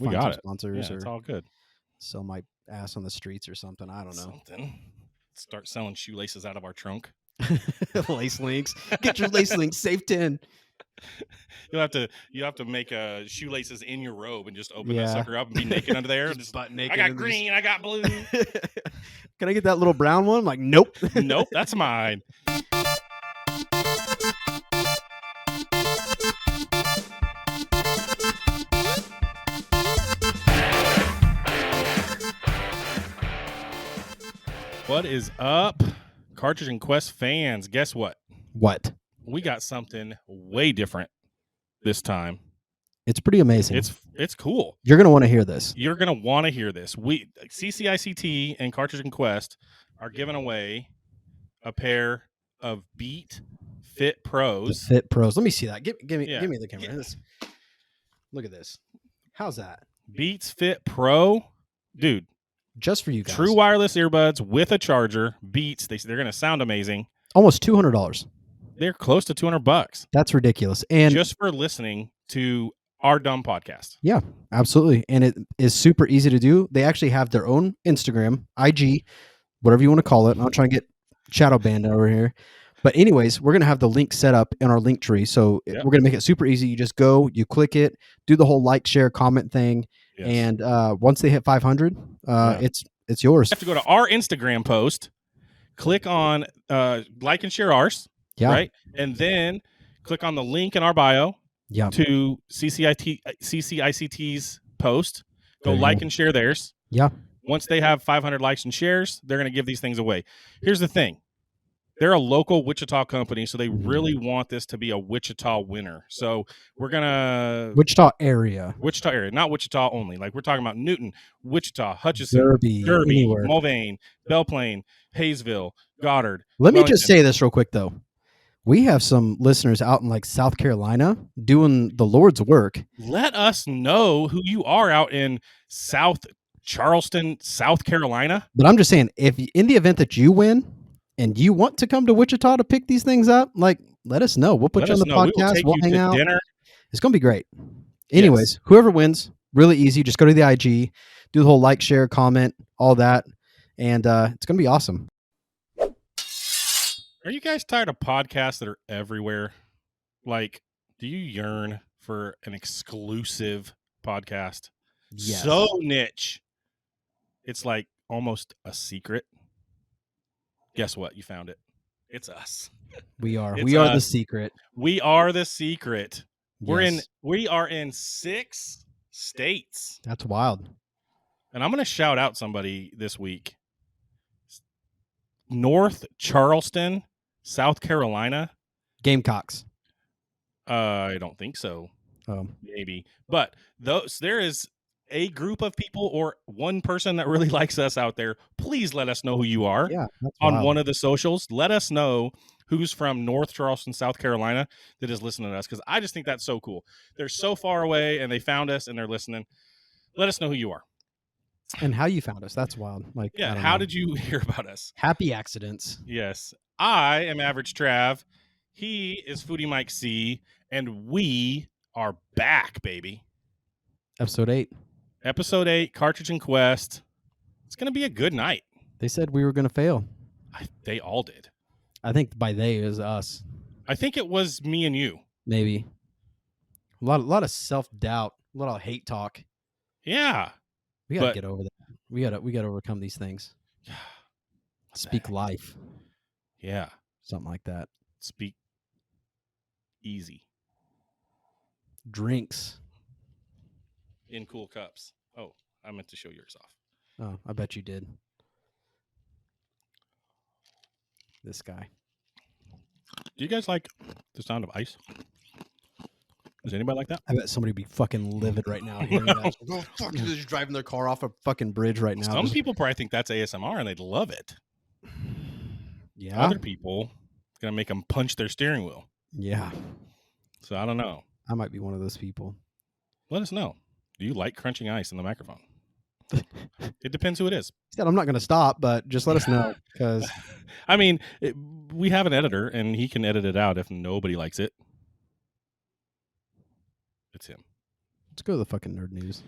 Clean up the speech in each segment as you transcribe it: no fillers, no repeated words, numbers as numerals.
We'll We find got some it. sponsors Yeah, it's or all good. sell my ass on the streets or something. I don't know. Something. Start selling shoelaces out of our trunk. Lace links. Get your lace links. Save 10. You have to make shoelaces in your robe and just open Yeah. that sucker up and be naked under there. Just butt naked. I got and green. I got blue. Can I get that little brown one? I'm like, nope. Nope, that's mine. What is up, Cartridge and Quest fans? Guess what? What? We got something way different this time. It's pretty amazing. It's cool. You're going to want to hear this. You're going to want to hear this. We CCICT and Cartridge and Quest are giving away a pair of Beat Fit Pros. The Fit Pros. Let me see that. Give me the camera. Yeah. Look at this. How's that? Beats Fit Pro. Dude. Just for you guys. True wireless earbuds with a charger. Beats. They're going to sound amazing. Almost $200. They're close to $200. That's ridiculous. And just for listening to our dumb podcast. Yeah, absolutely. And it is super easy to do. They actually have their own Instagram, IG, whatever you want to call it. I'm not trying to get shadow banned over here. But anyways, we're going to have the link set up in our link tree. So We're going to make it super easy. You just go, you click it, do the whole like, share, comment thing. Yes. And once they hit 500, it's yours. You have to go to our Instagram post, click on like and share ours, right? And then click on the link in our bio to CCICT's post. Go like and share theirs. Yeah. Once they have 500 likes and shares, they're going to give these things away. Here's the thing. They're a local Wichita company, so they really want this to be a Wichita winner. So we're going to... Wichita area, not Wichita only. Like we're talking about Newton, Wichita, Hutchinson, Derby, Mulvane, Belle Plaine, Hayesville, Goddard. Let me just say this real quick, though. We have some listeners out in like South Carolina doing the Lord's work. Let us know who you are out in South Charleston, South Carolina. But I'm just saying, if in the event that you win and you want to come to Wichita to pick these things up, like, let us know. We'll put you on the podcast. We'll hang out. Dinner. It's going to be great. Anyways, Whoever wins, really easy. Just go to the IG, do the whole like, share, comment, all that. And it's going to be awesome. Are you guys tired of podcasts that are everywhere? Like, do you yearn for an exclusive podcast? Yes. So niche. It's like almost a secret. Guess what? You found it. It's us. We are. We are the secret. We are the secret. Yes. We are in 6 states. That's wild. And I'm going to shout out somebody this week. North Charleston, South Carolina. Gamecocks. I don't think so. Maybe. But there is a group of people or one person that really likes us out there. Please let us know who you are on one of the socials. Let us know who's from North Charleston, South Carolina that is listening to us, because I just think that's so cool. They're so far away and they found us and they're listening. Let us know who you are. And how you found us. That's wild. Like, yeah, how did you hear about us? Happy accidents. Yes. I am AverageTrav. He is FoodieMikeC. And we are back, baby. Episode 8. Episode 8, Cartridge and Quest. It's going to be a good night. They said we were going to fail. They all did. I think by they is us. I think it was me and you. Maybe. A lot of self-doubt, a lot of hate talk. Yeah. We got to get over that. We got to overcome these things. Speak life. Yeah. Something like that. Speak easy. Drinks. In cool cups. Oh, I meant to show yours off. Oh, I bet you did. This guy. Do you guys like the sound of ice? Does anybody like that? I bet somebody would be fucking livid right now hearing that. Oh, fuck, they're just driving their car off a fucking bridge right now. Some people probably think that's ASMR and they'd love it. Yeah. Other people, it's going to make them punch their steering wheel. Yeah. So I don't know. I might be one of those people. Let us know. Do you like crunching ice in the microphone? It depends who it is. He said, I'm not going to stop, but just let us know. Because I mean, we have an editor, and he can edit it out if nobody likes it. It's him. Let's go to the fucking nerd news.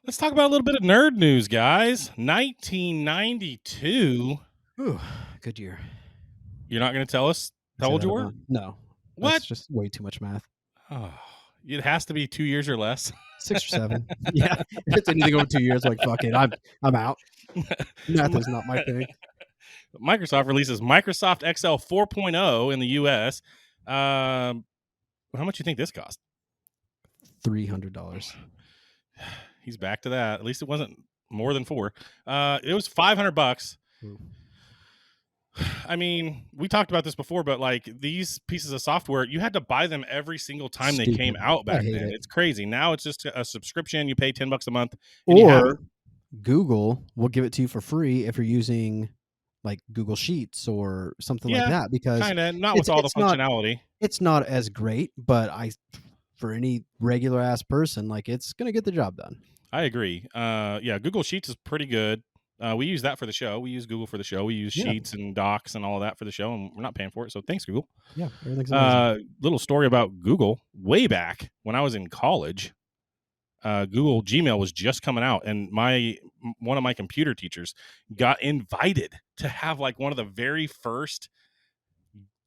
Let's talk about a little bit of nerd news, guys. 1992. Ooh, good year. You're not going to tell us how old you were? No. What? That's just way too much math. Oh, it has to be 2 years or less. 6 or 7. Yeah. If it's anything over 2 years, like, fuck it. I'm out. Math is not my thing. Microsoft releases Microsoft Excel 4.0 in the US. How much do you think this cost? $300. He's back to that. At least it wasn't more than 4. It was $500. I mean, we talked about this before, but like these pieces of software, you had to buy them every single time they came out back then. It's crazy. Now it's just a subscription. You pay $10 a month. Or Google will give it to you for free if you're using like Google Sheets or something like that, because kind of not with all the functionality. It's not as great, but for any regular ass person, like it's gonna get the job done. I agree. Yeah, Google Sheets is pretty good. We use that for the show. We use Google for the show. We use Sheets and Docs and all of that for the show, and we're not paying for it. So thanks, Google. Yeah, everything's amazing. Little story about Google. Way back when I was in college, Google Gmail was just coming out, and one of my computer teachers got invited to have like one of the very first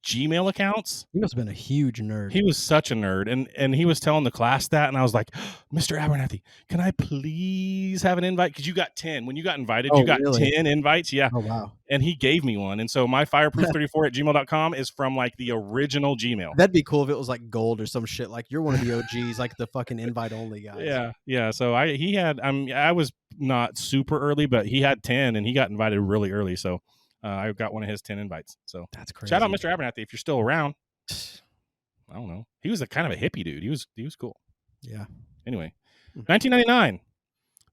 Gmail accounts. He must have been a huge nerd. He was such a nerd, and he was telling the class that, and I was like, Mr. Abernathy, can I please have an invite? Because you got 10. When you got invited, you got really? 10 invites. Yeah. Oh, wow. And he gave me one. And so my fireproof34@gmail.com is from like the original Gmail. That'd be cool if it was like gold or some shit. Like you're one of the OGs, like the fucking invite only guys. Yeah. Yeah. So I was not super early, but he had 10 and he got invited really early. So I got one of his 10 invites. So that's crazy. Shout out Mr. Abernathy if you're still around. I don't know. He was a kind of a hippie dude. He was cool. Yeah. Anyway, 1999,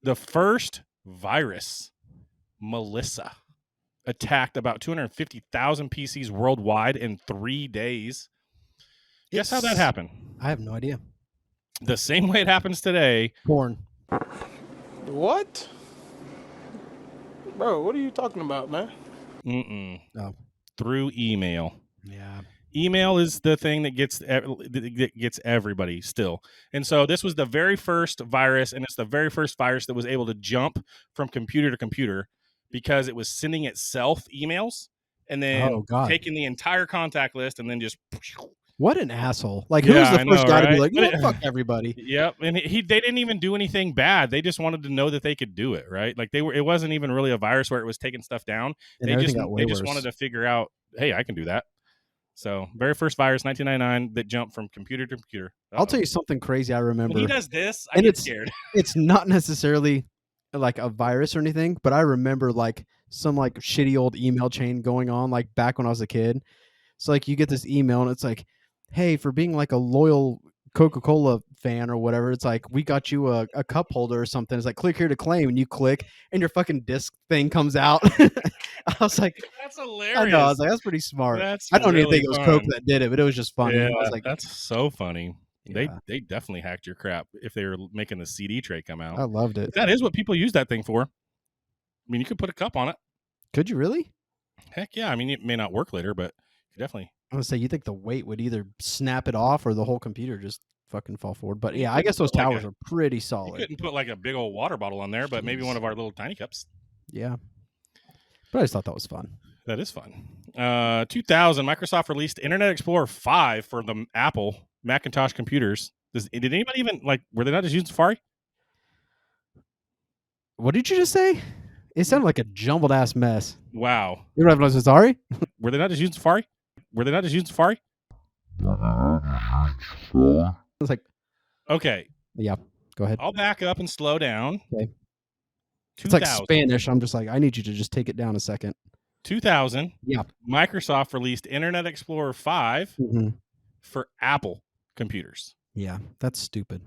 the first virus, Melissa, attacked about 250,000 PCs worldwide in 3 days. Guess how that happened? I have no idea. The same way it happens today. Porn. What? Bro, what are you talking about, man? No. Through email. Yeah. Email is the thing that gets everybody still. And so this was the very first virus, and it's the very first virus that was able to jump from computer to computer because it was sending itself emails and then taking the entire contact list and then just... What an asshole. Like, who was the first guy to be like, yeah, fuck everybody? Yep. And they didn't even do anything bad. They just wanted to know that they could do it, right? Like it wasn't even really a virus where it was taking stuff down. And they just wanted to figure out, hey, I can do that. So very first virus, 1999, that jumped from computer to computer. I'll tell you something crazy I remember. When he does this, I get scared. It's not necessarily like a virus or anything, but I remember like some like shitty old email chain going on like back when I was a kid. So like you get this email and it's like, hey, for being like a loyal Coca-Cola fan or whatever, it's like, we got you a cup holder or something. It's like, click here to claim, and you click and your fucking disc thing comes out. I was like, that's hilarious. I know, I was like, that's pretty smart. I don't even think it was Coke that did it, but it was just funny. Yeah, I was like, that's so funny. Yeah. They definitely hacked your crap if they were making the CD tray come out. I loved it. That is what people use that thing for. I mean, you could put a cup on it. Could you really? Heck yeah. I mean, it may not work later, but you definitely... I'm gonna say, you think the weight would either snap it off or the whole computer just fucking fall forward. But yeah, I guess those towers are pretty solid. You couldn't put like a big old water bottle on there, but maybe one of our little tiny cups. Yeah. But I just thought that was fun. That is fun. 2000, Microsoft released Internet Explorer 5 for the Apple Macintosh computers. Did anybody even, like, were they not just using Safari? What did you just say? It sounded like a jumbled ass mess. Wow. You don't have no Safari? Were they not just using Safari? Were they not just using Safari? I was like, okay. Yeah, go ahead. I'll back up and slow down. Okay. It's like Spanish. I'm just like, I need you to just take it down a second. 2000. Yeah. Microsoft released Internet Explorer 5 for Apple computers. Yeah, that's stupid.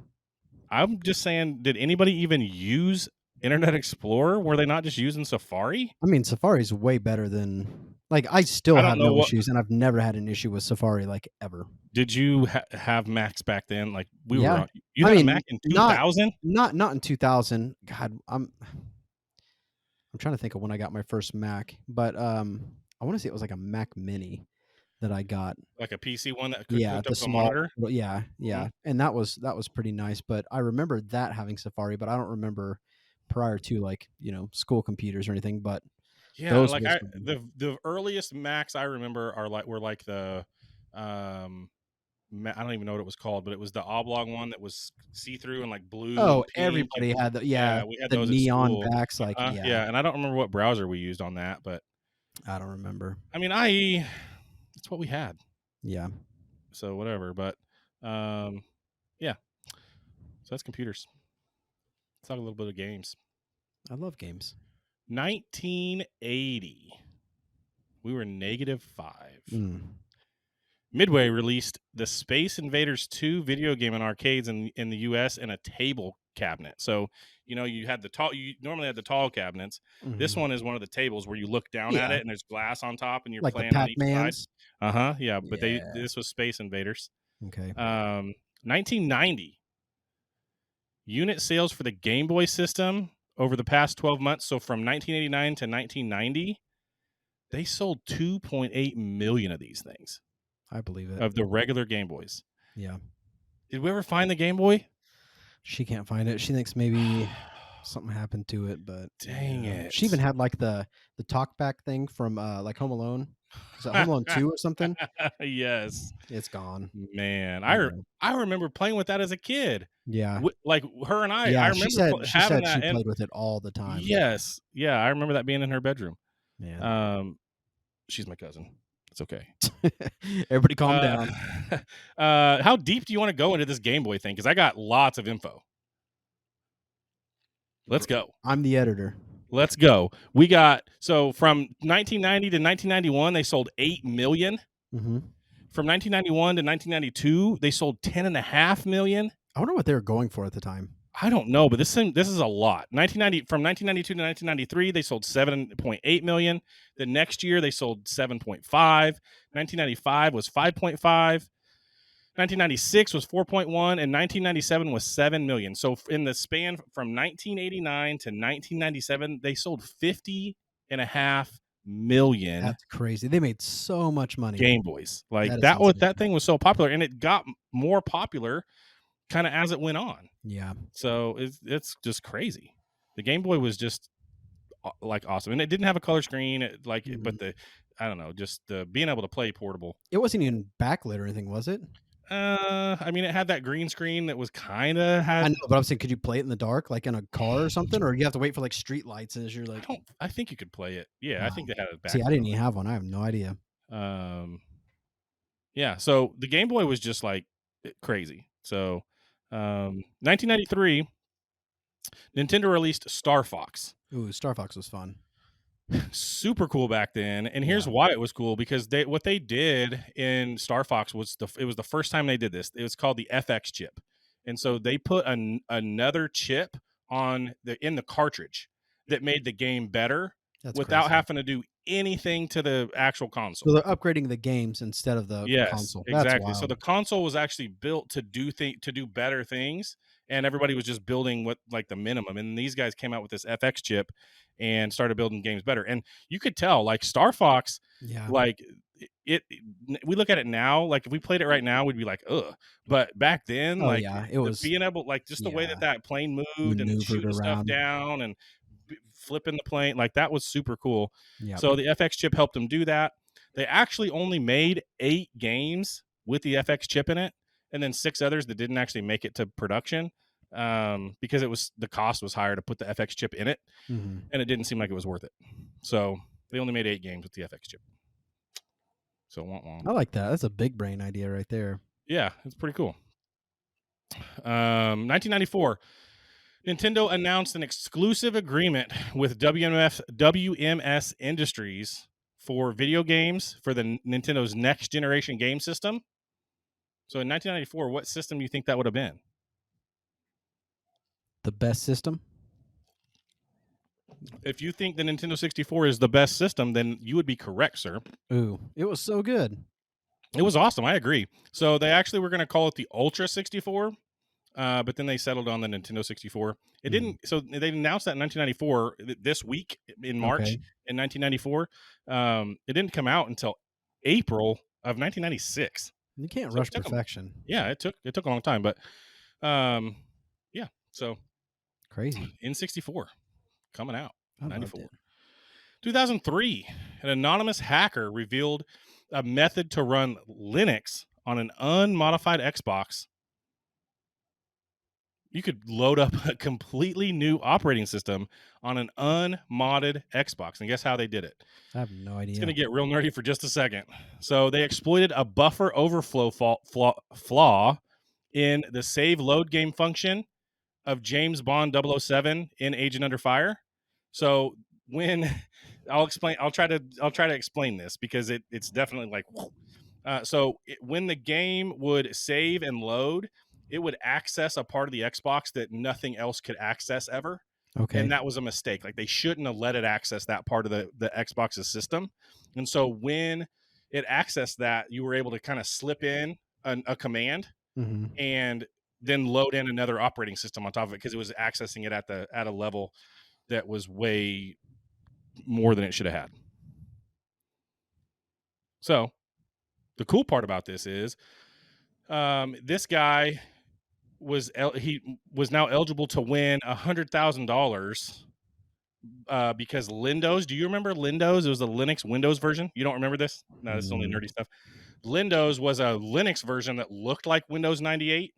I'm just saying, did anybody even use Internet Explorer? Were they not just using Safari? I mean, Safari is way better than... Like, I still have no issues, and I've never had an issue with Safari, like, ever. Did you have Macs back then? Like, you had a Mac in 2000? Not in 2000. God, I'm trying to think of when I got my first Mac, but I want to say it was like a Mac Mini. that I got. Like a PC one that could Yeah, hooked the up to a small. monitor. Yeah, yeah, and that was pretty nice. But I remember that having Safari, but I don't remember prior to like school computers or anything. But Yeah, those like was the earliest Macs I remember were like the I don't even know what it was called, but it was the oblong one that was see through and like blue and pink. everybody had the We had the those at neon school. backs. Like Yeah, and I don't remember what browser we used on that, but I don't remember. I mean, IE, it's what we had. Yeah. So whatever, but yeah. So that's computers. Let's talk a little bit of games. I love games. 1980. We were -5. Mm. Midway released the Space Invaders 2 video game in arcades in the US in a table cabinet. So, you had you normally had the tall cabinets. Mm-hmm. This one is one of the tables where you look down at it and there's glass on top and you're like playing the on each side. Pac-Mans. Yeah, but this was Space Invaders. Okay. 1990. Unit sales for the Game Boy system over the past 12 months, so from 1989 to 1990, they sold 2.8 million of these things. I believe it. Of the regular Game Boys. Yeah. Did we ever find the Game Boy? She can't find it. She thinks maybe something happened to it, but dang it. She even had like the talkback thing from like Home Alone. Is it Home Alone 2 or something? Yes. It's gone. Man, I remember playing with that as a kid. Yeah. Like her and I. Yeah, I remember she said she played with it all the time. Yes. Yeah, I remember that being in her bedroom. Man. She's my cousin. It's okay. Everybody calm down. How deep do you want to go into this Game Boy thing? Because I got lots of info. Let's go. I'm the editor. Let's go. We got, so from 1990 to 1991, they sold 8 million. Mm-hmm. From 1991 to 1992, they sold 10.5 million. I wonder what they were going for at the time. I don't know, but this is a lot. From 1992 to 1993, they sold 7.8 million. The next year, they sold 7.5. 1995 was 5.5. 1996 was 4.1, and 1997 was 7 million. So in the span from 1989 to 1997, they sold 50.5 million. That's crazy. They made so much money. Game Boys. Like that thing was so popular, and it got more popular kind of as it went on. Yeah. So it's just crazy. The Game Boy was just like awesome, and it didn't have a color screen. But I don't know, just being able to play portable. It wasn't even backlit or anything, was it? I mean, it had that green screen that was kind of. I know, but I'm saying, could you play it in the dark, like in a car or something, or you have to wait for like street lights as you're like? I think you could play it. Yeah, I think they had it back. See, I didn't even have one. I have no idea. Yeah. So the Game Boy was just like crazy. So, 1993, Nintendo released Star Fox. Ooh, Star Fox was fun. Super cool back then, and here's why it was cool, because what they did in Star Fox was it was the first time they did this. It was called the FX chip, and so they put another chip in the cartridge that made the game better without having to do anything to the actual console. So they're upgrading the games instead of the console. Yes, exactly. So the console was actually built to do better things, and everybody was just building what like the minimum. And these guys came out with this FX chip and started building games better. And you could tell, like Star Fox, like we look at it now, like if we played it right now, we'd be like, ugh. But back then, it was being able, like just the way that plane moved and shooting stuff down and flipping the plane, like that was super cool. So the FX chip helped them do that. They actually only made 8 games with the FX chip in it, and then 6 others that didn't actually make it to production because the cost was higher to put the FX chip in it, and it didn't seem like it was worth it. So they only made 8 games with the FX chip. So I like that. That's a big brain idea right there. Yeah, it's pretty cool. 1994. Nintendo announced an exclusive agreement with WMS Industries for video games for the Nintendo's next generation game system. So in 1994, what system do you think that would have been? The best system? If you think the Nintendo 64 is the best system, then you would be correct, sir. Ooh, it was so good. It was awesome. I agree. So they actually were going to call it the Ultra 64. But then they settled on the Nintendo 64. It didn't. So they announced that in 1994, this week in March in 1994. It didn't come out until April of 1996. You can't So rush perfection. it took a long time, but yeah. So crazy. N64 coming out. I 94. loved it. 2003, an anonymous hacker revealed a method to run Linux on an unmodified Xbox. You could load up a completely new operating system on an unmodded Xbox. And guess how they did it? I have no idea. It's going to get real nerdy for just a second. So they exploited a buffer overflow flaw in the save load game function of James Bond 007 in Agent Under Fire. So when I'll try to explain this because it's definitely like, when the game would save and load, it would access a part of the Xbox that nothing else could access ever. Okay. And that was a mistake. Like they shouldn't have let it access that part of the Xbox's system. And so when it accessed that, you were able to kind of slip in a command and then load in another operating system on top of it because it was accessing it at a level that was way more than it should have had. So the cool part about this is this guy was now eligible to win $100,000 because Lindows. Do you remember Lindows? It was the Linux Windows version. You don't remember this? No, this is only nerdy stuff. Lindows was a Linux version that looked like Windows 98.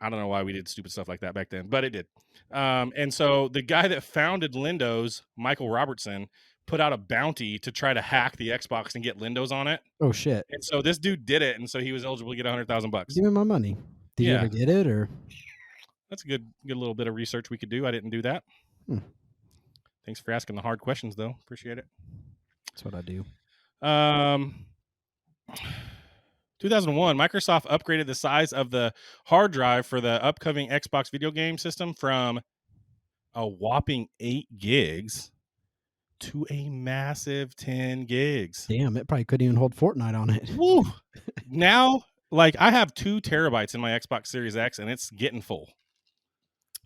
I don't know why we did stupid stuff like that back then, but it did. And so the guy that founded Lindows, Michael Robertson, put out a bounty to try to hack the Xbox and get Lindows on it. Oh shit! And so this dude did it, and so he was eligible to get $100,000. Give me my money. Did you ever get it, or? That's a good little bit of research we could do. I didn't do that. Thanks for asking the hard questions, though. Appreciate it. That's what I do. 2001, Microsoft upgraded the size of the hard drive for the upcoming Xbox video game system from a whopping 8 gigs to a massive 10 gigs. Damn, it probably couldn't even hold Fortnite on it. Woo! Now, like, I have 2 terabytes in my Xbox Series X, and it's getting full.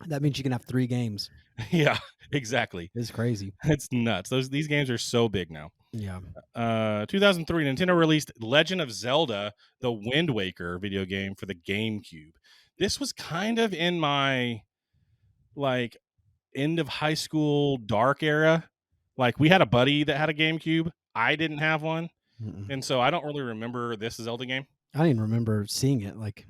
That means you can have 3 games. Yeah, exactly. It's crazy. It's nuts. These games are so big now. Yeah. 2003, Nintendo released Legend of Zelda: The Wind Waker video game for the GameCube. This was kind of in my like end of high school dark era. Like we had a buddy that had a GameCube. I didn't have one. And so I don't really remember this Zelda game. I didn't remember seeing it. Like,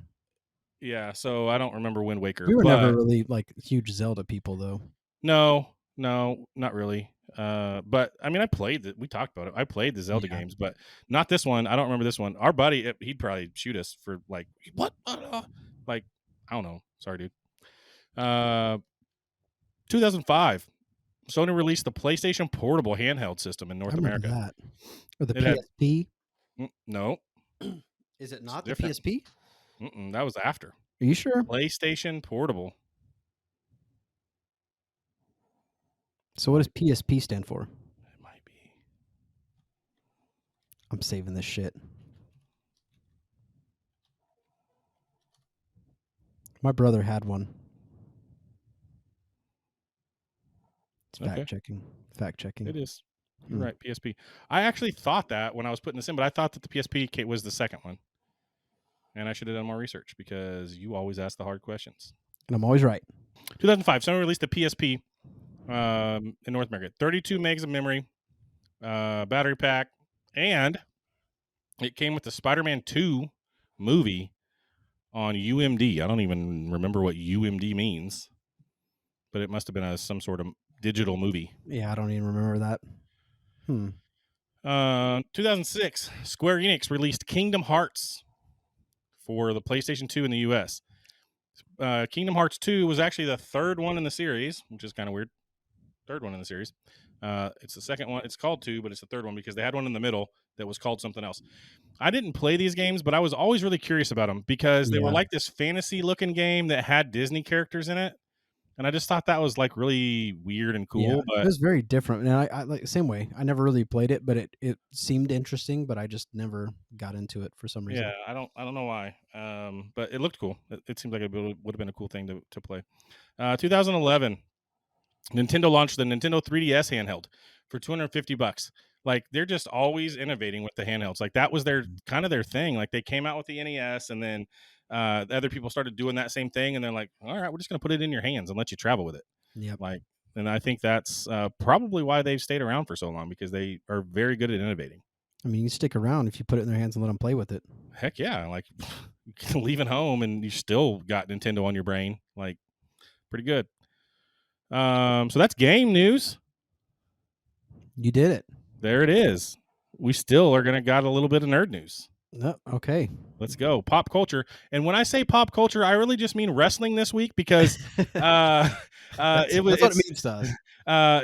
yeah, so I don't remember Wind Waker. We were never really like huge Zelda people, though. No, not really. But I mean, we talked about it. I played the Zelda games, but not this one. I don't remember this one. Our buddy, he'd probably shoot us for like, what? Like, I don't know. Sorry, dude. 2005, Sony released the PlayStation Portable handheld system in North America. That. Or the PSP? No. Is it not the PSP? That was after. Are you sure? PlayStation Portable. So what does PSP stand for? It might be. I'm saving this shit. My brother had one. It's fact checking. It is. You're right, PSP. I actually thought that when I was putting this in, but I thought that the PSP was the second one. And I should have done more research because you always ask the hard questions. And I'm always right. 2005, Sony released the PSP in North America. 32 megs of memory, battery pack, and it came with the Spider-Man 2 movie on UMD. I don't even remember what UMD means, but it must have been some sort of digital movie. Yeah, I don't even remember that. 2006, Square Enix released Kingdom Hearts for the PlayStation 2 in the US. Kingdom Hearts 2 was actually the third one in the series, which is kind of weird. Third one in the series. It's the second one. It's called 2, but it's the third one because they had one in the middle that was called something else. I didn't play these games, but I was always really curious about them because they were like this fantasy-looking game that had Disney characters in it. And I just thought that was like really weird and cool. Yeah, but it was very different. And I like the same way. I never really played it, but it seemed interesting, but I just never got into it for some reason. Yeah, I don't know why. But it looked cool. It seemed like it would have been a cool thing to play. 2011, Nintendo launched the Nintendo 3DS handheld for $250. Like they're just always innovating with the handhelds. Like that was their kind of their thing. Like they came out with the NES, and then other people started doing that same thing, and they're like, all right, we're just gonna put it in your hands and let you travel with it. Yep. Like, and I think that's probably why they've stayed around for so long, because they are very good at innovating. I mean, you stick around if you put it in their hands and let them play with it. Heck yeah! Like leaving home and you still got Nintendo on your brain. Like pretty good. So that's game news. You did it. There it is. We still are gonna got a little bit of nerd news. No, okay. Let's go. Pop culture. And when I say pop culture, I really just mean wrestling this week, because that's what it means to us.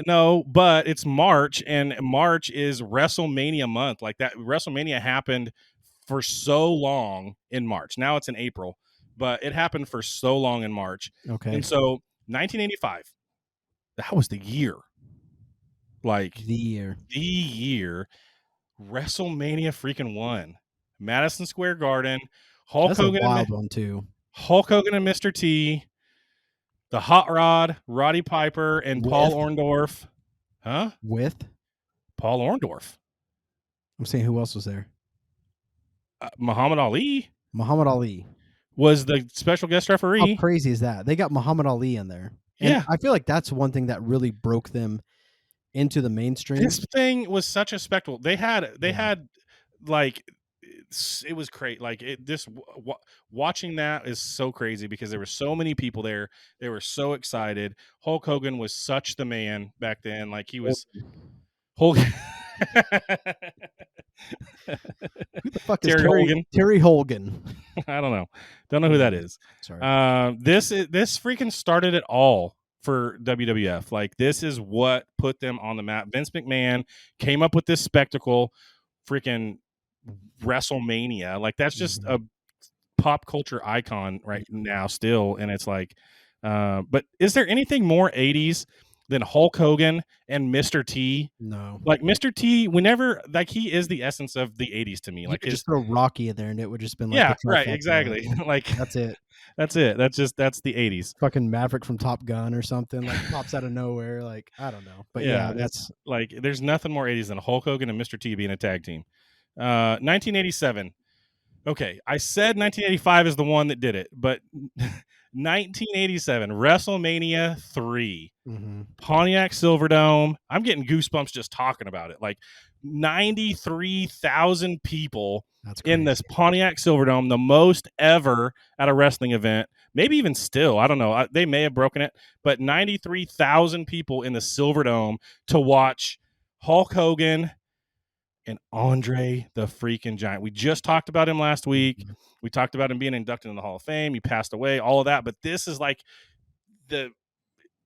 No, but it's March, and March is WrestleMania month. Like that WrestleMania happened for so long in March. Now it's in April, but it happened for so long in March. Okay. And so 1985, that was the year. Like the year WrestleMania freaking won. Madison Square Garden. Hulk That's Hogan, a wild one too. Hulk Hogan and Mr. T, the Hot Rod, Roddy Piper, and Paul Orndorff. Huh? With Paul Orndorff. I'm saying, who else was there? Muhammad Ali. Muhammad Ali was the special guest referee. How crazy is that? They got Muhammad Ali in there. And yeah. I feel like that's one thing that really broke them into the mainstream. This thing was such a spectacle. They had like, it was great. Like watching that is so crazy, because there were so many people there. They were so excited. Hulk Hogan was such the man back then. Like he was Hulk. Who the fuck is Terry Hogan? I don't know who that is. Sorry. This freaking started it all for WWF. Like this is what put them on the map. Vince McMahon came up with this spectacle, freaking WrestleMania. Like that's just a pop culture icon right now still. And it's like, but is there anything more 80s than Hulk Hogan and Mr. T? No. Like Mr. T, whenever, like he is the essence of the 80s to me. You like could just throw Rocky in there and it would just been like, yeah, right, exactly. Like that's it. That's it. That's the 80s. Fucking Maverick from Top Gun or something, like pops out of nowhere. Like, I don't know. But yeah, that's like, there's nothing more 80s than Hulk Hogan and Mr. T being a tag team. 1987. Okay, I said 1985 is the one that did it, but 1987, WrestleMania 3, Pontiac Silverdome. I'm getting goosebumps just talking about it. Like 93,000 people in this Pontiac Silverdome, the most ever at a wrestling event. Maybe even still, I don't know. They may have broken it, but 93,000 people in the Silverdome to watch Hulk Hogan and Andre the freaking Giant. We just talked about him last week. We talked about him being inducted in the Hall of Fame. He passed away, all of that. But this is like the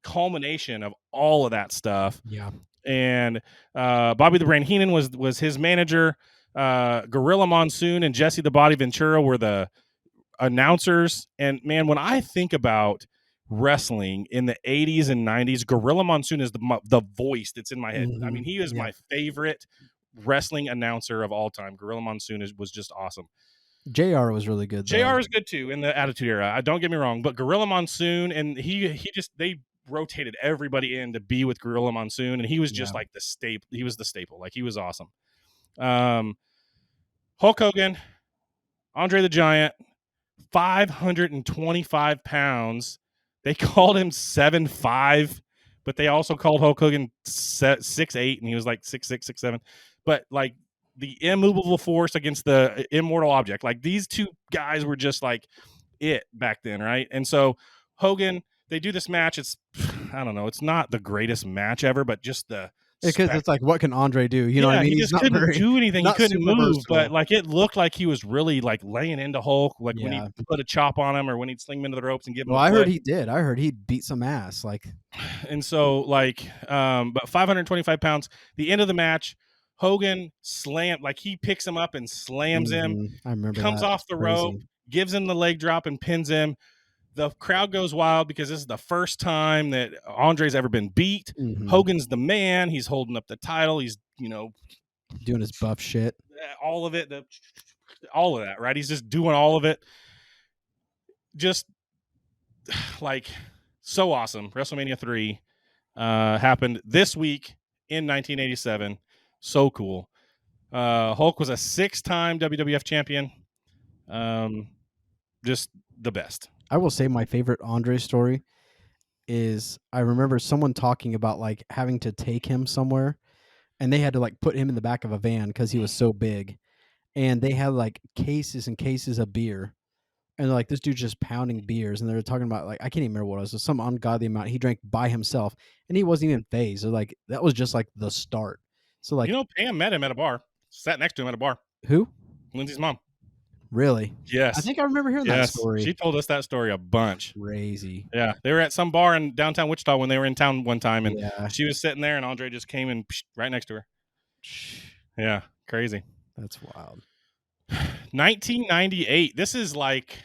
culmination of all of that stuff. Yeah. And Bobby the Brain Heenan was his manager. Gorilla Monsoon and Jesse the Body Ventura were the announcers. And man, when I think about wrestling in the 80s and 90s, Gorilla Monsoon is the voice that's in my head. I mean, he is my favorite wrestling announcer of all time. Gorilla Monsoon was just awesome. JR was really good. JR is good too in the Attitude Era. Don't get me wrong, but Gorilla Monsoon, and they rotated everybody in to be with Gorilla Monsoon, and he was just like the staple. He was the staple. Like he was awesome. Hulk Hogan, Andre the Giant, 525 pounds. They called him 7'5", but they also called Hulk Hogan 6'8", and he was like 6'6", 6'7". But like the immovable force against the immortal object, like these two guys were just like it back then, right? And so Hogan, they do this match. It's, I don't know, it's not the greatest match ever, but just the because it's like, what can Andre do? You know what I mean? He just couldn't do anything. He couldn't move, but like it looked like he was really like laying into Hulk, like when he put a chop on him or when he'd sling him into the ropes and give him. Well, I heard he did. I heard he beat some ass, like. And so like, but 525 pounds. The end of the match, Hogan slammed, like he picks him up and slams him. I remember. Comes off the rope, gives him the leg drop and pins him. The crowd goes wild because this is the first time that Andre's ever been beat. Hogan's the man. He's holding up the title. He's, doing his buff shit. All of it. All of that, right? He's just doing all of it. Just like so awesome. WrestleMania 3 happened this week in 1987. So cool. Hulk was a 6-time WWF champion. Just the best. I will say my favorite Andre story is I remember someone talking about like having to take him somewhere, and they had to like put him in the back of a van because he was so big, and they had like cases and cases of beer, and like this dude's just pounding beers, and they were talking about like I can't even remember what it was, some ungodly amount he drank by himself, and he wasn't even phased. So like that was just like the start. So like, Pam met him at a bar, sat next to him at a bar. Who? Lindsay's mom. Really? Yes. I think I remember hearing that story. She told us that story a bunch. Crazy. Yeah. They were at some bar in downtown Wichita when they were in town one time, and she was sitting there, and Andre just came and right next to her. Yeah. Crazy. That's wild. 1998. This is like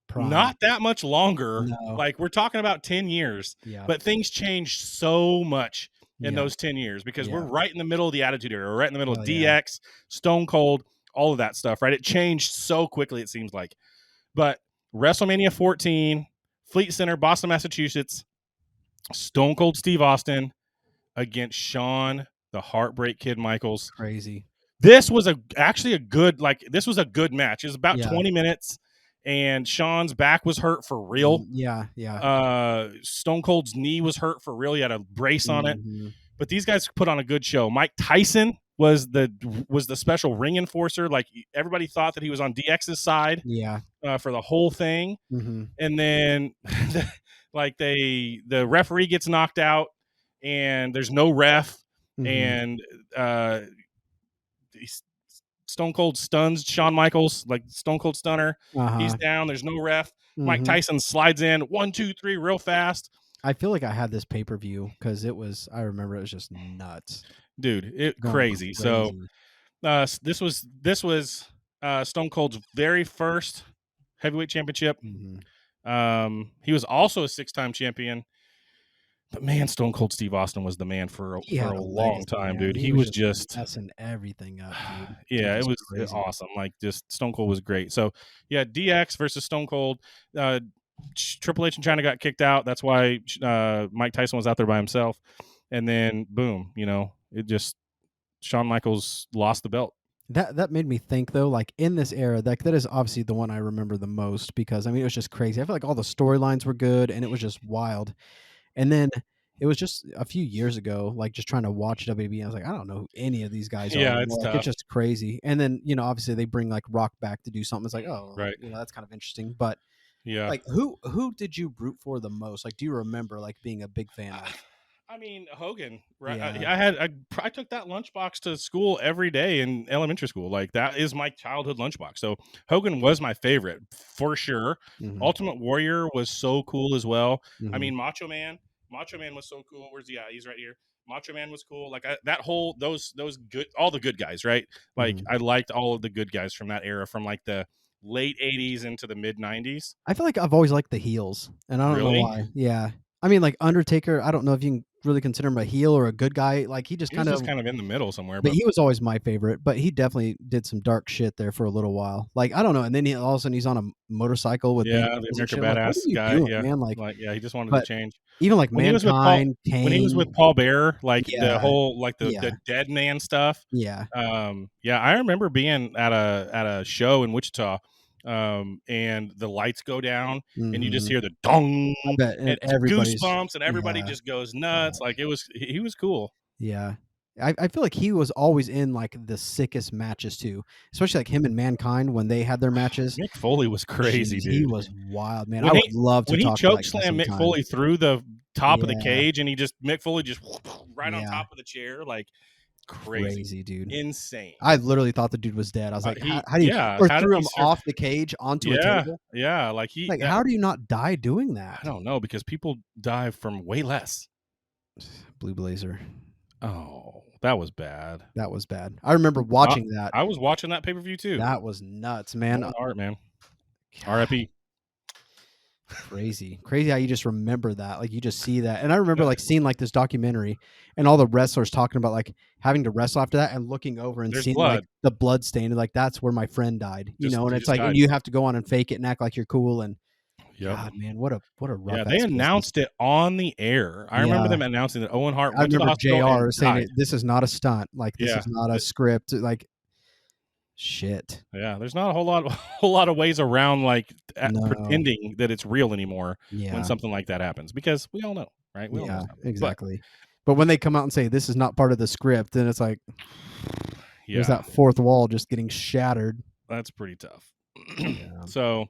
Prime. Not that much longer. No. Like we're talking about 10 years, but things changed so much in those 10 years because we're right in the middle of the Attitude Era. We're right in the middle of DX, Stone Cold, all of that stuff, right? It changed so quickly, it seems like. But WrestleMania 14, Fleet Center, Boston, Massachusetts, Stone Cold Steve Austin against Shawn the Heartbreak Kid Michaels. Crazy. This was actually a good match. It was about 20 minutes, and Shawn's back was hurt for real. Yeah. Stone Cold's knee was hurt for real. He had a brace on it. But these guys put on a good show. Mike Tyson was the special ring enforcer. Like everybody thought that he was on DX's side. For the whole thing. And then the referee gets knocked out, and there's no ref, and Stone Cold stuns Shawn Michaels, like Stone Cold Stunner. He's down. There's no ref. Mike Tyson slides in 1, 2, 3 real fast. I feel like I had this pay-per-view because I remember it was just nuts. Dude, crazy. So this was Stone Cold's very first heavyweight championship. He was also a 6-time champion. But man, Stone Cold Steve Austin was the man for a long time, dude. He was just messing everything up, dude. Yeah, it was awesome. Like, just Stone Cold was great. So, yeah, DX versus Stone Cold. Triple H and China got kicked out. That's why Mike Tyson was out there by himself. And then, boom, Shawn Michaels lost the belt. That made me think, though, like in this era, that is obviously the one I remember the most because, I mean, it was just crazy. I feel like all the storylines were good, and it was just wild. And then it was just a few years ago, like just trying to watch WWE. I was like, I don't know who any of these guys are. Yeah, it's tough. It's just crazy. And then, obviously they bring like Rock back to do something. It's like, oh, right. That's kind of interesting. But yeah, like who did you root for the most? Like, do you remember like being a big fan of? I mean, Hogan, right? Yeah. I took that lunchbox to school every day in elementary school. Like, that is my childhood lunchbox. So Hogan was my favorite for sure. Ultimate Warrior was so cool as well. I mean, Macho Man was so cool. Where's he at? He's right here. Macho Man was cool. Like those good, all the good guys, right? Like I liked all of the good guys from that era, from like the late 80s into the mid 90s. I feel like I've always liked the heels, and I don't know why. Yeah. I mean, like Undertaker, I don't know if you can really consider him a heel or a good guy. Like he was kind of in the middle somewhere. But he was always my favorite. But he definitely did some dark shit there for a little while. Like, I don't know. And then all of a sudden he's on a motorcycle with the American Badass guy. Man? Like, he just wanted to change. Even like Mankind, when he was with Paul Bearer, like the whole the dead man stuff. Yeah. I remember being at a show in Wichita. And the lights go down, and you just hear the dong, and goosebumps, and everybody just goes nuts. Like he was cool. Yeah, I feel like he was always in like the sickest matches too, especially like him and Mankind when they had their matches. Mick Foley was crazy, dude. He was wild, man. I would love to when talk he chokeslammed Mick Foley through the top of the cage, and Mick Foley just right on top of the chair, like. Crazy, dude. Insane. I literally thought the dude was dead. I was like, how do you or threw him off the cage onto a table? Yeah, how do you not die doing that? I don't know, because people die from way less. Blue Blazer. Oh, that was bad. That was bad. I remember watching that. I was watching that pay-per-view too. That was nuts, man. Art, man. R.I.P. Crazy how you just remember that, like you just see that. And I remember like seeing like this documentary and all the wrestlers talking about like having to wrestle after that and looking over and seeing like the blood stain, and like that's where my friend died, and it's like and you have to go on and fake it and act like you're cool. And Yep. God, man, what a rough. Yeah, they announced it on the air. I remember them announcing that Owen Hart went to the hospital JR and saying this is not a stunt. Like this is not a script. Like shit. Yeah, there's not a whole lot of ways around like pretending that it's real anymore when something like that happens, because we all know, right? We all know exactly. But when they come out and say this is not part of the script, then it's like there's that fourth wall just getting shattered. That's pretty tough. So,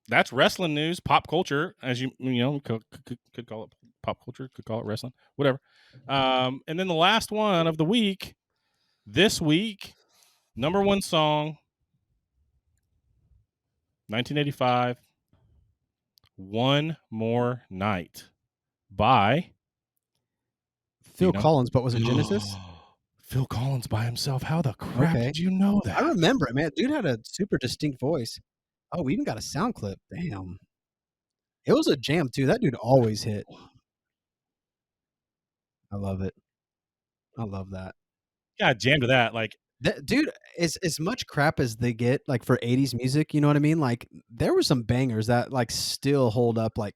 that's wrestling news, pop culture, as you know, could call it pop culture, could call it wrestling, whatever. And then the last one of the week, this week, number one song, 1985, One More Night by Phil Collins, but was it Genesis? Phil Collins by himself. How the crap did you know that? I remember it, man. Dude had a super distinct voice. Oh, we even got a sound clip. Damn. It was a jam, too. That dude always hit. I love it. I love that. Yeah, jam to that. Like, that, dude, as much crap as they get, like, for 80s music, you know what I mean? Like, there were some bangers that, like, still hold up. Like,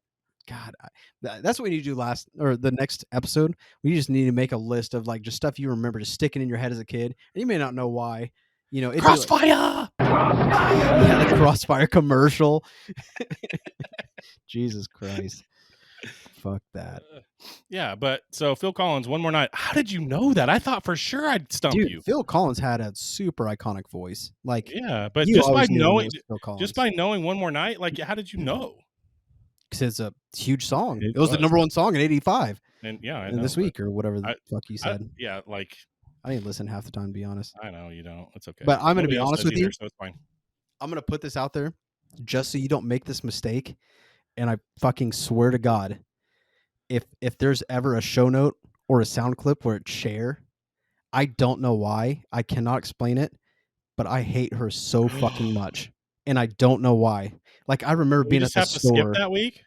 God, that's what we need to do the next episode. We just need to make a list of, like, just stuff you remember just sticking in your head as a kid. And you may not know why. You know, Crossfire! Yeah, the Crossfire commercial. Jesus Christ. Fuck that. Yeah, but so Phil Collins, One More Night. How did you know that? I thought for sure I'd stump you. Phil Collins had a super iconic voice. Like, yeah, but just by knowing One More Night, like, how did you know? Because it's a huge song. It was the number one song in '85. And yeah, this week or whatever the fuck you said. Like I didn't listen half the time, to be honest. I know you don't. It's okay. But I'm going to be honest with you. So it's fine. I'm going to put this out there just so you don't make this mistake. And I fucking swear to God, if there's ever a show note or a sound clip where it's Cher, I don't know why. I cannot explain it, but I hate her so fucking much. And I don't know why. Like, I remember being at the store. To skip that week?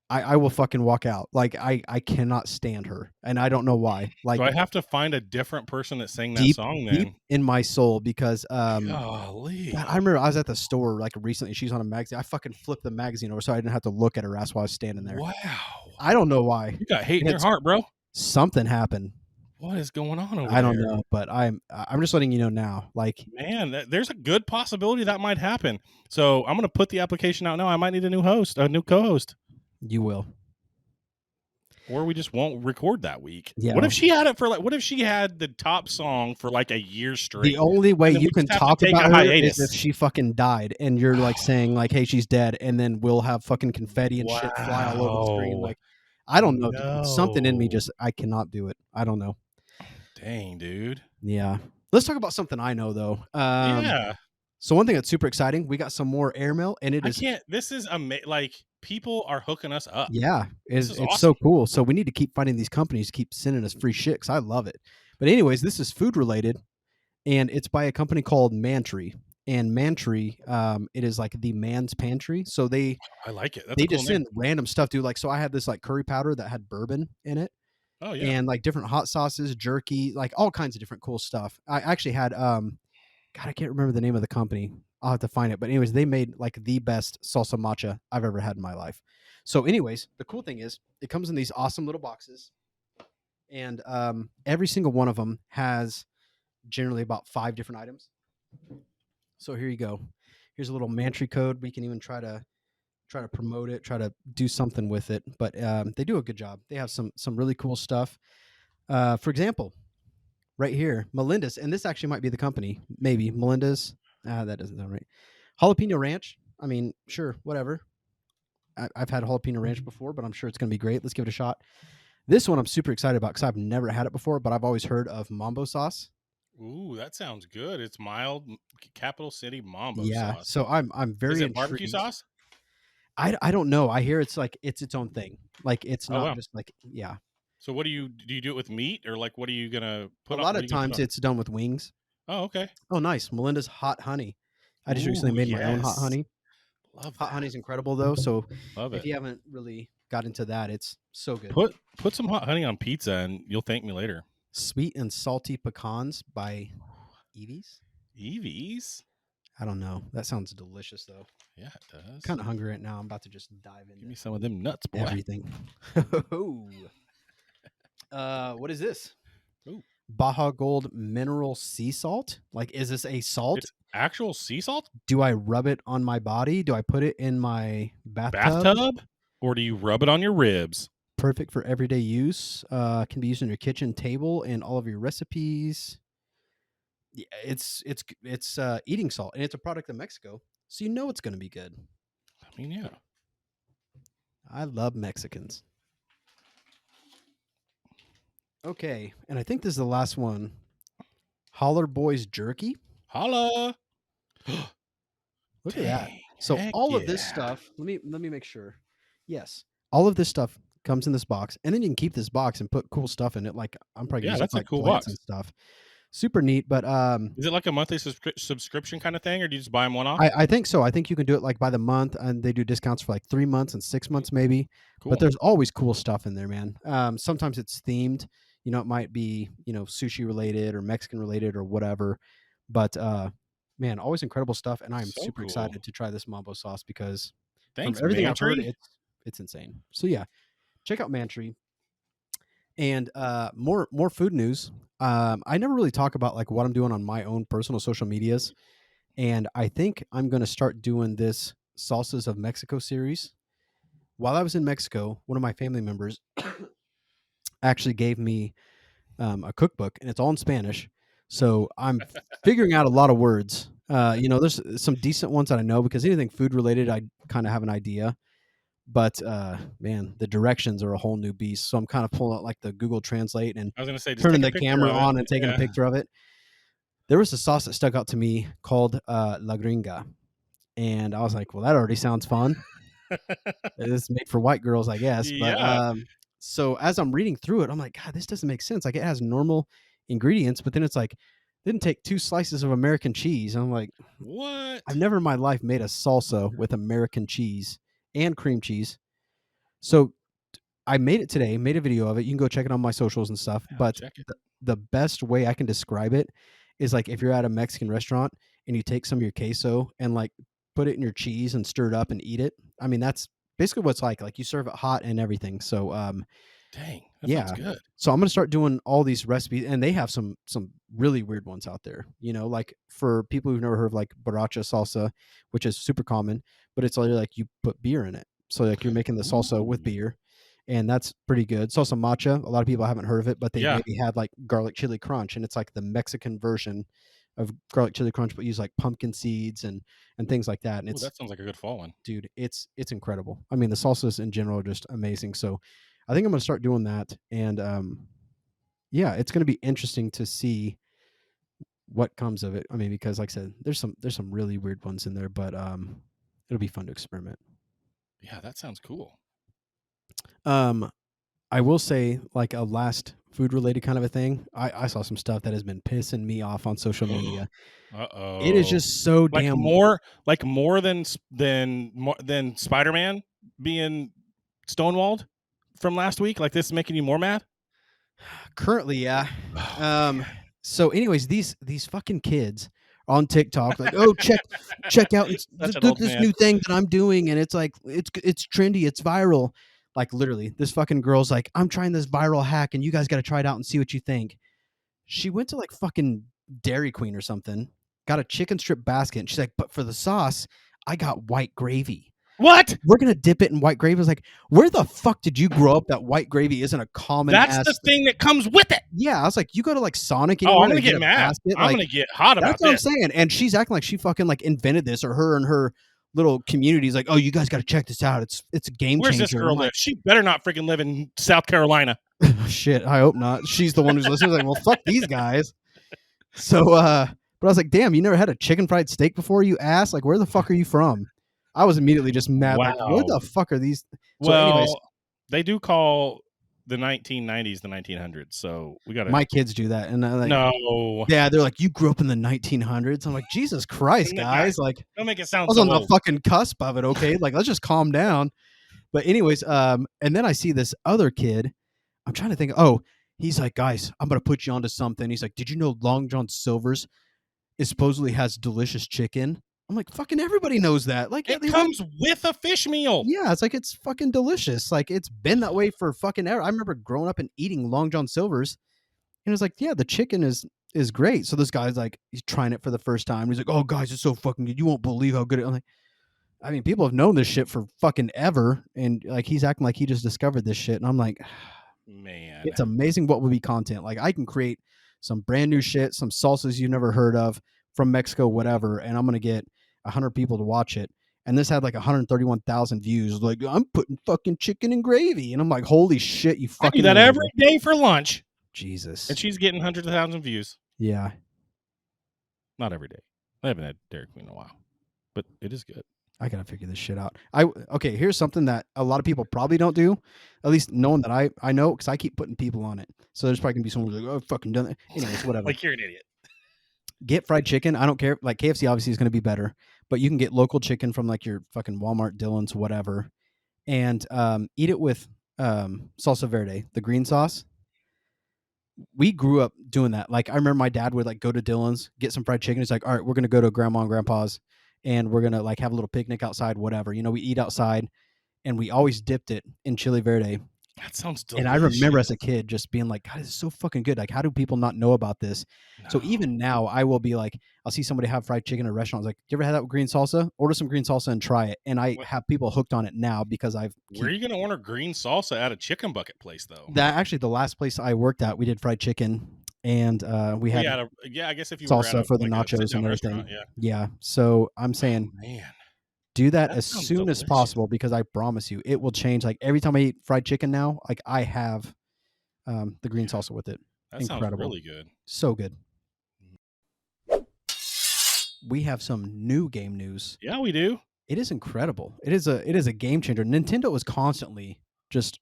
I will fucking walk out. Like, I cannot stand her, and I don't know why. Like, do I have to find a different person that sang that song then? Deep in my soul, because golly. God, I remember I was at the store like recently. She's on a magazine. I fucking flipped the magazine over so I didn't have to look at her ass while I was standing there. Wow. I don't know why. You got hate in your heart, bro. Something happened. What is going on over there? I don't know, but I'm just letting you know now. Like, man, there's a good possibility that might happen. So I'm going to put the application out now. I might need a new co-host. You will. Or we just won't record that week. Yeah. What if she had it for what if she had the top song for like a year straight? The only way you can talk about her is if she fucking died and you're like saying like, hey, she's dead. And then we'll have fucking confetti and shit fly all over the screen. Like, I don't know. No. Something in me I cannot do it. I don't know. Dang, dude. Yeah. Let's talk about something I know though. Yeah. So one thing that's super exciting, we got some more airmail, and this is like people are hooking us up. Yeah, it's awesome. So cool. So we need to keep finding these companies, keep sending us free shit, because I love it. But anyways, this is food related, and it's by a company called Mantry. And Mantry, it is like the man's pantry. So I like it. They just send random stuff, dude. Like, so I had this like curry powder that had bourbon in it. Oh yeah. And like different hot sauces, jerky, like all kinds of different cool stuff. I actually had God, I can't remember the name of the company. I'll have to find it. But anyways, they made like the best salsa matcha I've ever had in my life. So anyways, the cool thing is it comes in these awesome little boxes. And every single one of them has generally about 5 different items. So here you go. Here's a little Mantry code. We can even try to promote it, try to do something with it. But they do a good job. They have some really cool stuff. For example, right here, Melinda's, and this actually might be the company, maybe Melinda's. That doesn't sound right. Jalapeno Ranch. I mean, sure, whatever. I've had jalapeno ranch before, but I'm sure it's going to be great. Let's give it a shot. This one I'm super excited about because I've never had it before, but I've always heard of Mambo sauce. Ooh, that sounds good. It's mild, capital city Mambo sauce. Yeah, so I'm very. Is it intrigued. barbecue sauce? I don't know. I hear it's like it's its own thing. Like it's not just like yeah. So what do you do it with meat or like what are you gonna put? A lot of times it's done with wings. Oh, okay. Oh, nice. Melinda's hot honey. I just recently made my own hot honey. Love hot honey's incredible though. So love it. If you haven't really got into that, it's so good. Put some hot honey on pizza and you'll thank me later. Sweet and salty pecans by Evie's. Evie's? I don't know. That sounds delicious, though. Yeah, it does. Kind of hungry right now. I'm about to just dive into Give me some of them nuts, boy. everything. What is this? Ooh. Baja Gold mineral sea salt. Like, is this a salt? It's actual sea salt? Do I rub it on my body? Do I put it in my bathtub? Or do you rub it on your ribs? Perfect for everyday use. Can be used on your kitchen table and all of your recipes. Yeah, it's eating salt, and it's a product of Mexico, so you know it's going to be good. I mean, yeah. I love Mexicans. Okay, and I think this is the last one. Holler Boys Jerky. Holla. Look at that. So all of this stuff, let me make sure. Yes. All of this stuff comes in this box, and then you can keep this box and put cool stuff in it. Like I'm probably using that's like a cool plants box and stuff. Super neat, but is it like a monthly subscription kind of thing, or do you just buy them one off? I think so. I think you can do it like by the month, and they do discounts for like 3 months and 6 months maybe. Cool. But there's always cool stuff in there, man. Sometimes it's themed. You know, it might be sushi related or Mexican related or whatever. But man, always incredible stuff, and I'm super excited to try this mambo sauce because from everything I've heard, it's insane. So yeah, check out Mantry. And more food news. I never really talk about like what I'm doing on my own personal social medias, and I think I'm going to start doing this Salsas of Mexico series. While I was in Mexico, one of my family members actually gave me a cookbook, and it's all in Spanish. So I'm figuring out a lot of words. There's some decent ones that I know because anything food related, I kind of have an idea. But man, the directions are a whole new beast. So I'm kind of pulling out like the Google Translate and I was going to say, turning the camera on and taking a picture of it. There was a sauce that stuck out to me called La Gringa. And I was like, well, that already sounds fun. It's made for white girls, I guess. But so as I'm reading through it, I'm like, God, this doesn't make sense. Like it has normal ingredients, but then it's like, didn't take 2 slices of American cheese. And I'm like, what? I've never in my life made a salsa with American cheese and cream cheese. So I made it today, made a video of it. You can go check it on my socials and stuff. But the best way I can describe it is like if you're at a Mexican restaurant and you take some of your queso and like put it in your cheese and stir it up and eat it. I mean, that's basically what it's like. Like you serve it hot and everything. So dang, that sounds good. So I'm gonna start doing all these recipes, and they have some really weird ones out there. Like for people who've never heard of like borracha salsa, which is super common, but it's literally like you put beer in it. So like you're making the salsa with beer, and that's pretty good. Salsa macha, a lot of people haven't heard of it, but they maybe had like garlic chili crunch, and it's like the Mexican version of garlic chili crunch, but use like pumpkin seeds and things like that. And that sounds like a good fall one, dude. It's incredible. I mean, the salsas in general are just amazing. So I think I'm going to start doing that. And it's going to be interesting to see what comes of it. I mean, because like I said, there's some really weird ones in there, but it'll be fun to experiment. Yeah, that sounds cool. I will say, like a last food related kind of a thing. I saw some stuff that has been pissing me off on social media. It is just so like damn more than Spider-Man being stonewalled from last week. Like this is making you more mad? Currently, yeah. So anyways, these fucking kids on TikTok, like, oh, check out this new thing that I'm doing, and it's like it's trendy, it's viral. Like literally, this fucking girl's like, I'm trying this viral hack, and you guys got to try it out and see what you think. She went to like fucking Dairy Queen or something, got a chicken strip basket, and she's like, but for the sauce, I got white gravy. What? We're gonna dip it in white gravy. I was like, where the fuck did you grow up that white gravy isn't a common? That's the thing that comes with it. Yeah, I was like, you go to like Sonic. I'm gonna get mad. I'm gonna get hot about this. That's what I'm saying. And she's acting like she fucking like invented this, or her and her little community's like, oh, you guys got to check this out. It's a game changer. Where's this girl live? She better not freaking live in South Carolina. Shit, I hope not. She's the one who's listening. Like, well, fuck these guys. So, but I was like, damn, you never had a chicken fried steak before, you ass? Like, where the fuck are you from? I was immediately just mad. Wow. Like, what the fuck are these? So well, anyways, they do call the 1990s the 1900s, so we gotta. My kids do that, and like, no, yeah, they're like, you grew up in the 1900s. I'm like, Jesus Christ, guys, like, don't make it sound. I was so on old. the fucking cusp of it. Okay, like, let's just calm down. But anyways, and then I see this other kid. I'm trying to think. Oh, he's like, guys, I'm gonna put you onto something. He's like, did you know Long John Silver's it supposedly has delicious chicken. I'm like, fucking everybody knows that. Like, it comes with a fish meal. Yeah, it's like it's fucking delicious. Like, it's been that way for fucking ever. I remember growing up and eating Long John Silver's, and it's like, yeah, the chicken is great. So this guy's like, he's trying it for the first time. He's like, oh, guys, it's so fucking good. You won't believe how good it. I'm like, I mean, people have known this shit for fucking ever, and like he's acting like he just discovered this shit, and I'm like, man, it's amazing what would be content. Like, I can create some brand new shit, some salsas you've never heard of from Mexico, whatever, and I'm gonna get 100 people to watch it. And this had like 131,000 views. Like, I'm putting fucking chicken and gravy, and I'm like, holy shit, you fucking I do that every day for lunch. Jesus, and she's getting hundreds of thousands of views. Yeah, not every day. I haven't had Dairy Queen in a while, but it is good. I gotta figure this shit out. Okay, here's something that a lot of people probably don't do, at least no one that I know, because I keep putting people on it. So there's probably gonna be someone who's like, oh, fucking done it. Anyways, whatever. Like, you're an idiot. Get fried chicken. I don't care. Like, KFC obviously is gonna be better, but you can get local chicken from like your fucking Walmart, Dillon's, whatever, and eat it with salsa verde, the green sauce. We grew up doing that. Like, I remember my dad would like go to Dillon's, get some fried chicken. He's like, all right, we're gonna go to grandma and grandpa's, and we're gonna like have a little picnic outside, whatever. We eat outside, and we always dipped it in chili verde. That sounds delicious. And I remember as a kid just being like, God, this is so fucking good. Like, how do people not know about this? No. So even now, I will be like, I'll see somebody have fried chicken at a restaurant. I was like, you ever had that with green salsa? Order some green salsa and try it. And I have people hooked on it now because Where are you going to order green salsa at a chicken bucket place, though? That actually, the last place I worked at, we did fried chicken. And we had I guess if you salsa were at for the nachos and everything. Yeah. So I'm saying, man, do that as soon as possible, because I promise you, it will change. Like, every time I eat fried chicken now, like, I have the green salsa with it. That sounds really good. So good. We have some new game news. Yeah, we do. It is incredible. It is a game changer. Nintendo is constantly just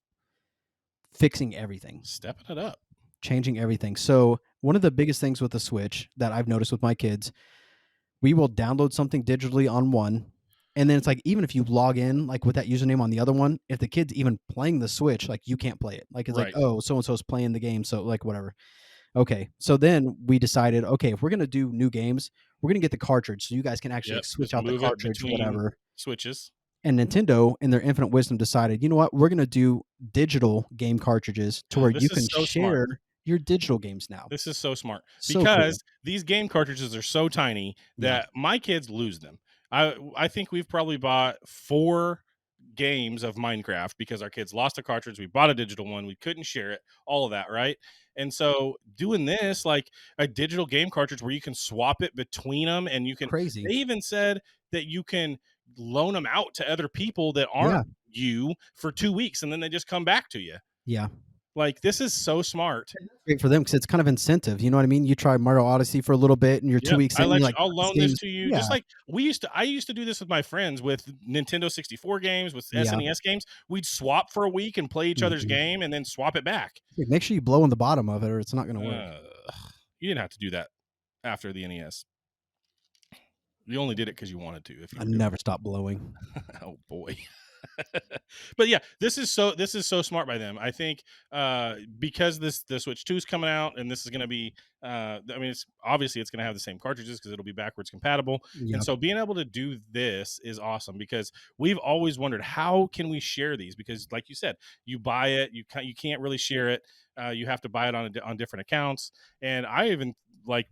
fixing everything, stepping it up, changing everything. So one of the biggest things with the Switch that I've noticed with my kids, we will download something digitally on one, and then it's like, even if you log in like with that username on the other one, if the kid's even playing the Switch, like, you can't play it. Like, it's like, oh, so-and-so's playing the game, so like, whatever. Okay, so then we decided, okay, if we're going to do new games, we're going to get the cartridge so you guys can actually switch out the cartridge, whatever. Switches. And Nintendo, in their infinite wisdom, decided, you know what, we're going to do digital game cartridges to where you can share your digital games now. This is so smart, because these game cartridges are so tiny that my kids lose them. I think we've probably bought 4 games of Minecraft because our kids lost a cartridge. We bought a digital one. We couldn't share it, all of that, right? And so doing this, like a digital game cartridge where you can swap it between them, and you can, crazy. They even said that you can loan them out to other people that aren't you for 2 weeks, and then they just come back to you. Yeah. Like, this is so smart. Great for them, because it's kind of incentive. You know what I mean? You try Mario Odyssey for a little bit, and you're 2 weeks in. I'll loan this to you. Just like I used to do this with my friends with Nintendo 64 games, with SNES games. We'd swap for a week and play each other's game, and then swap it back. Make sure you blow on the bottom of it, or it's not going to work. You didn't have to do that after the NES. You only did it because you wanted to. I never stopped blowing. Oh boy. But yeah, this is so smart by them. I think because the Switch 2 is coming out, and this is going to be I mean, it's going to have the same cartridges because it'll be backwards compatible. And so being able to do this is awesome, because we've always wondered, how can we share these? Because like you said, you buy it, you can't really share it. You have to buy it on different accounts. And I even, like,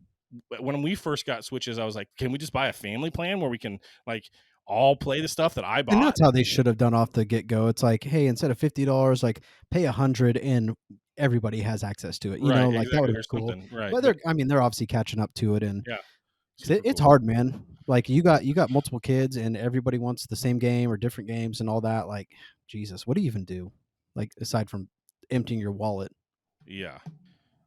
when we first got Switches, I was like, can we just buy a family plan where we can, like, all play the stuff that I bought? And that's how they should have done off the get-go. It's like, hey, instead of $50, like, pay $100 and everybody has access to it. You know, like, that would be cool. Right. But they're obviously catching up to it, and it's cool. hard, man. Like, you got multiple kids, and everybody wants the same game or different games and all that. Like, Jesus, what do you even do? Like, aside from emptying your wallet? Yeah.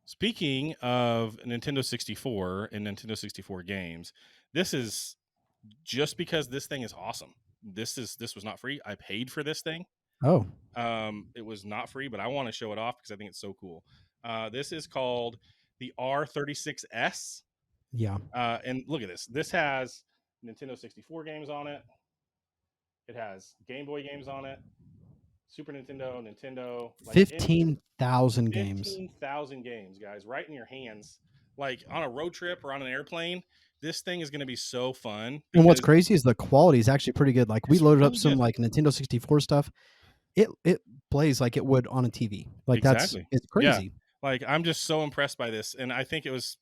Speaking of Nintendo 64 and Nintendo 64 games, this is just because this thing is awesome. This was not free. I paid for this thing. Oh. It was not free, but I want to show it off because I think it's so cool. This is called the R36S. Yeah. And look at this. This has Nintendo 64 games on it. It has Game Boy games on it. Super Nintendo, like 15,000 games. 15,000 games, guys, right in your hands. like on a road trip or on an airplane, this thing is going to be so fun. And what's crazy is the quality is actually pretty good. Like we loaded really up some good. like Nintendo 64 stuff. It plays like it would on a TV. Like it's crazy. Yeah. Like I'm just so impressed by this, and I think it was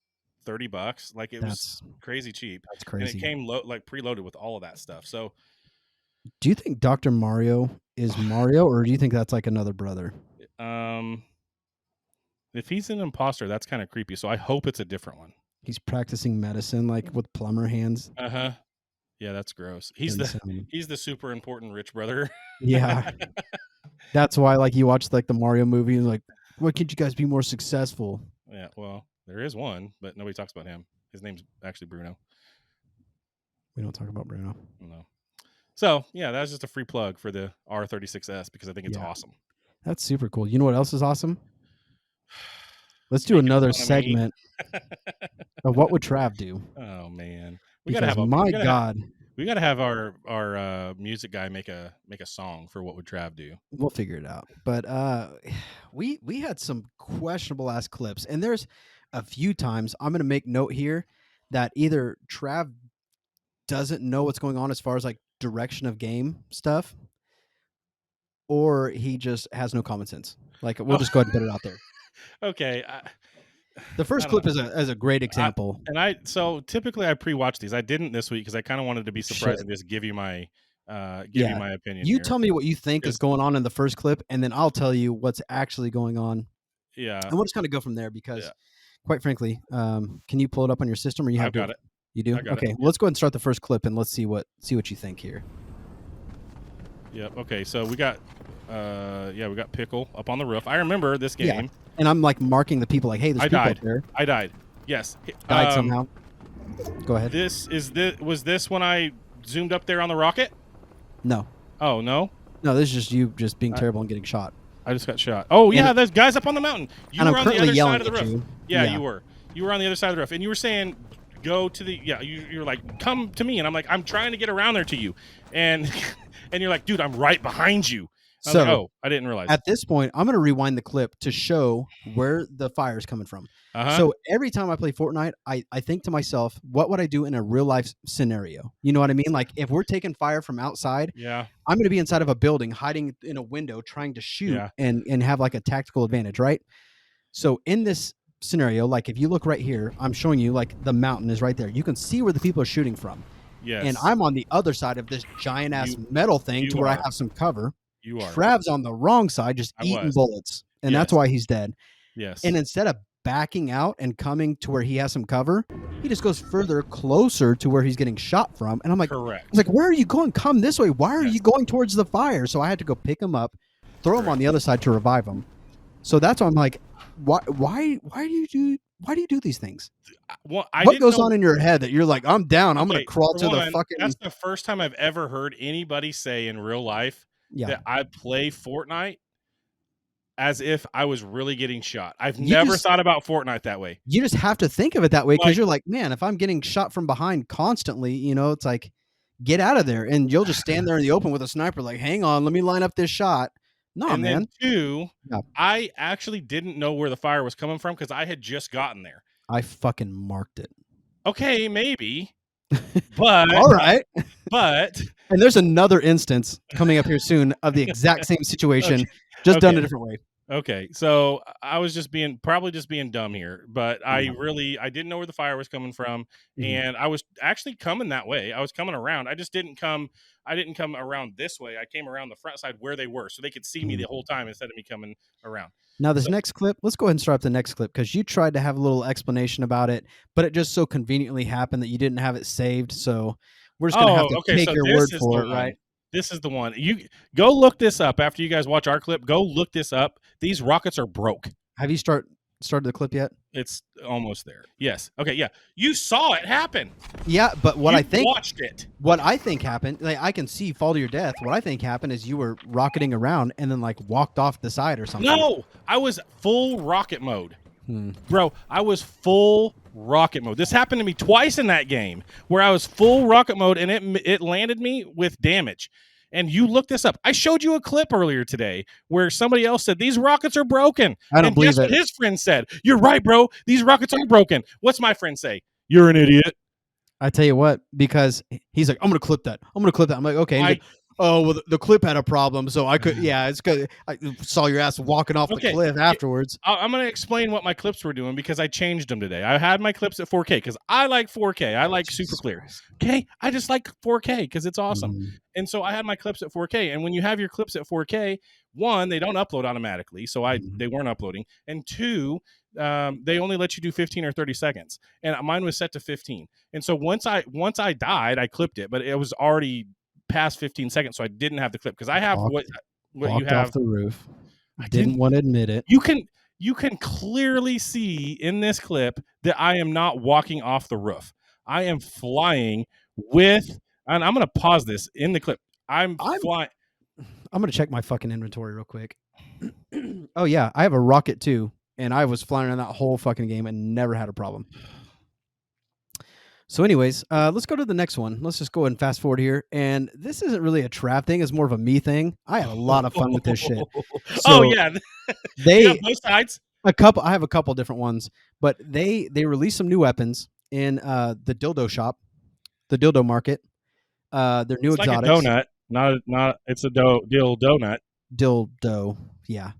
$30. Like it was crazy cheap. That's crazy. And it came like preloaded with all of that stuff. So, do you think Dr. Mario is Mario, or do you think that's like another brother? If he's an imposter, that's kind of creepy. So I hope it's a different one. He's practicing medicine, like with plumber hands. Yeah, that's gross. He's the super important rich brother. Yeah. That's why, like, you watch like the Mario movie and like, why can't you guys be more successful? Yeah, well, there is one, but nobody talks about him. His name's actually Bruno. We don't talk about Bruno. No. So yeah, that's just a free plug for the R36S because I think it's awesome. That's super cool. You know what else is awesome? Let's do another segment of what would Trav do? Oh man, we gotta have we gotta have our music guy make a song for what would Trav do. We'll figure it out. But we had some questionable ass clips, and there's a few times I'm gonna make note here that either Trav doesn't know what's going on as far as like direction of game stuff, or he just has no common sense. Like we'll just go ahead and put it out there. Okay. The first clip is a great example. So typically I pre-watch these. I didn't this week because I kind of wanted to be surprised and just give you my opinion. You tell me what you think is going on in the first clip, and then I'll tell you what's actually going on. Yeah. And we'll just kind of go from there because, quite frankly, can you pull it up on your system, or you have I've got it? You do? Okay. Well, let's go ahead and start the first clip, and let's see what you think here. Yep. Okay. So we got we got Pickle up on the roof. I remember this game. Yeah. And I'm like marking the people like, hey, there's people up there. I died. Yes. Died somehow. Go ahead. Was this when I zoomed up there on the rocket? No. Oh, no? No, this is just you just being terrible and getting shot. I just got shot. Oh, yeah, there's guys up on the mountain. You were on the other side of the roof. Yeah, you were. You were on the other side of the roof. And you were saying, go to the, you're like, come to me. And I'm like, I'm trying to get around there to you. And you're like, dude, I'm right behind you. So, like, oh, I didn't realize. At this point, I'm going to rewind the clip to show where the fire is coming from. So every time I play Fortnite, I think to myself, what would I do in a real life scenario? You know what I mean? Like if we're taking fire from outside, I'm going to be inside of a building, hiding in a window, trying to shoot and have like a tactical advantage, right? So in this scenario, like if you look right here, I'm showing you like the mountain is right there. You can see where the people are shooting from. Yes. And I'm on the other side of this giant ass metal thing to where I have some cover. You are. Trav's on the wrong side, just eating bullets. And that's why he's dead. Yes. And instead of backing out and coming to where he has some cover, he just goes further closer to where he's getting shot from. And I'm like, correct. I was like, where are you going? Come this way. Why are you going towards the fire? So I had to go pick him up, throw him on the other side to revive him. So that's why I'm like, why do you do these things? Well, what goes on in your head that you're like, I'm down. I'm going to crawl to the fucking. That's the first time I've ever heard anybody say in real life that I play Fortnite as if I was really getting shot. I've never thought about Fortnite that way. You just have to think of it that way because you're like, man, if I'm getting shot from behind constantly, it's like, get out of there. And you'll just stand there in the open with a sniper like, hang on, let me line up this shot. No, and man. Then two, I actually didn't know where the fire was coming from because I had just gotten there. I fucking marked it. Okay, maybe. But all right. But and there's another instance coming up here soon of the exact same situation, just done a different way. Okay, so I was probably just being dumb here, but I didn't know where the fire was coming from, and I was actually coming that way. I was coming around. I didn't come around this way. I came around the front side where they were, so they could see me the whole time instead of me coming around. Now this next clip, let's go ahead and start up the next clip because you tried to have a little explanation about it, but it just so conveniently happened that you didn't have it saved. So we're just gonna have to take your word for it, right? This is the one. You go look this up after you guys watch our clip. Go look this up. These rockets are broke. Have you started the clip yet? It's almost there. Yes. Okay. Yeah. You saw it happen. Yeah, but I think watched it. What I think happened, like I can see fall to your death. What I think happened is you were rocketing around and then like walked off the side or something. No, I was full rocket mode. Bro, I was full rocket mode. This happened to me twice in that game where I was full rocket mode and it landed me with damage. And you look this up. I showed you a clip earlier today where somebody else said these rockets are broken. I don't and believe guess it. what his friend said? You're right, bro. These rockets are broken. What's my friend say? You're an idiot. I tell you what, because he's like, I'm gonna clip that. I'm like, okay. He's like, oh well, the clip had a problem, so I could. Yeah, it's good. I saw your ass walking off the cliff afterwards. I'm gonna explain what my clips were doing because I changed them today. I had my clips at 4K because I like 4K. I like super clear. Okay, I just like 4K because it's awesome. And so I had my clips at 4K. And when you have your clips at 4K, one, they don't upload automatically, so they weren't uploading, and two, they only let you do 15 or 30 seconds, and mine was set to 15. And so once I died, I clipped it, but it was already past 15 seconds, so I didn't have the clip because I have what you have off the roof. I didn't want to admit it. You can clearly see in this clip that I am not walking off the roof. I am flying with, and I'm going to pause this in the clip. I'm flying. I'm going to check my fucking inventory real quick. Oh yeah, I have a rocket too, and I was flying in that whole fucking game and never had a problem. So anyways, let's go to the next one. Let's just go ahead and fast forward here. And this isn't really a Trav thing. It's more of a me thing. I had a lot of fun with this shit. So, yeah. They have both sides. I have a couple different ones, but they released some new weapons in the dildo shop, the dildo market. Their new it's exotics. Like a donut, not it's a donut. Dildo, yeah,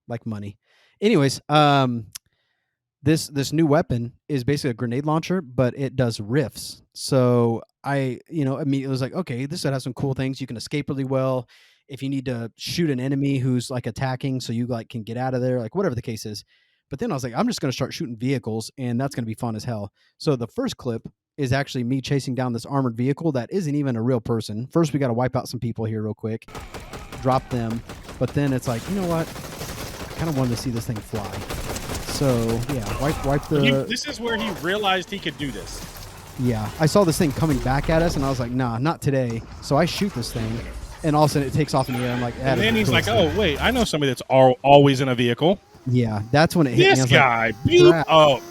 like money. Anyways, this new weapon is basically a grenade launcher, but it does riffs. So I immediately was like, okay, this has some cool things. You can escape really well if you need to shoot an enemy who's like attacking, so you like can get out of there, like whatever the case is. But then I was like, I'm just going to start shooting vehicles, and that's going to be fun as hell. So the first clip is actually me chasing down this armored vehicle that isn't even a real person. First, we got to wipe out some people here real quick, drop them. But then it's like, you know what? I kind of wanted to see this thing fly. So yeah, wipe the. This is where he realized he could do this. Yeah, I saw this thing coming back at us, and I was like, nah, not today. So I shoot this thing, and all of a sudden it takes off in the air. I'm like, and then he's like, oh wait, I know somebody that's always in a vehicle. Yeah, that's when it hit me. This guy, like,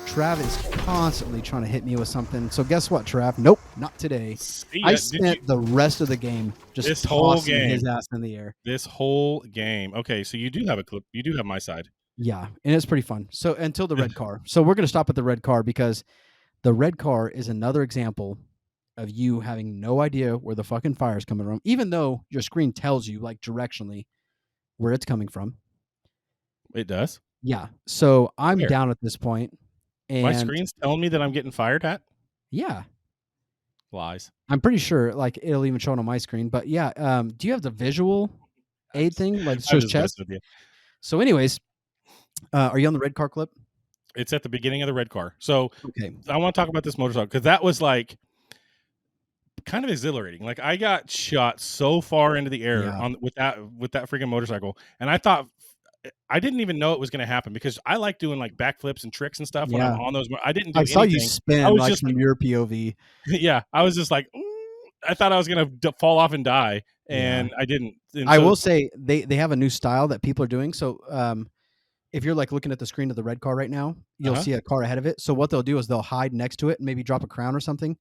Trav is constantly trying to hit me with something. So guess what, Trav? Nope, not today. I spent the rest of the game just tossing his ass in the air. This whole game. Okay, so you do have a clip. You do have my side. Yeah, and it's pretty fun. So until the red car. So we're going to stop at the red car because the red car is another example of you having no idea where the fucking fire is coming from, even though your screen tells you like directionally where it's coming from. It does? Yeah. So I'm down at this point. And my screen's telling me that I'm getting fired at? Yeah. Lies. I'm pretty sure like it'll even show it on my screen. But yeah, do you have the visual aid thing? Like it shows chest? So anyways, are you on the red car clip? It's at the beginning of the red car. So okay. I want to talk about this motorcycle because that was like kind of exhilarating. Like I got shot so far into the air with that freaking motorcycle, and I didn't even know it was going to happen because I like doing like backflips and tricks and stuff when I'm on those. I didn't do anything. I saw you spin like from your POV. Yeah, I was just like, I thought I was going to fall off and die, and I didn't. And I will say they have a new style that people are doing. So if you're like looking at the screen of the red car right now, you'll see a car ahead of it. So what they'll do is they'll hide next to it and maybe drop a crown or something.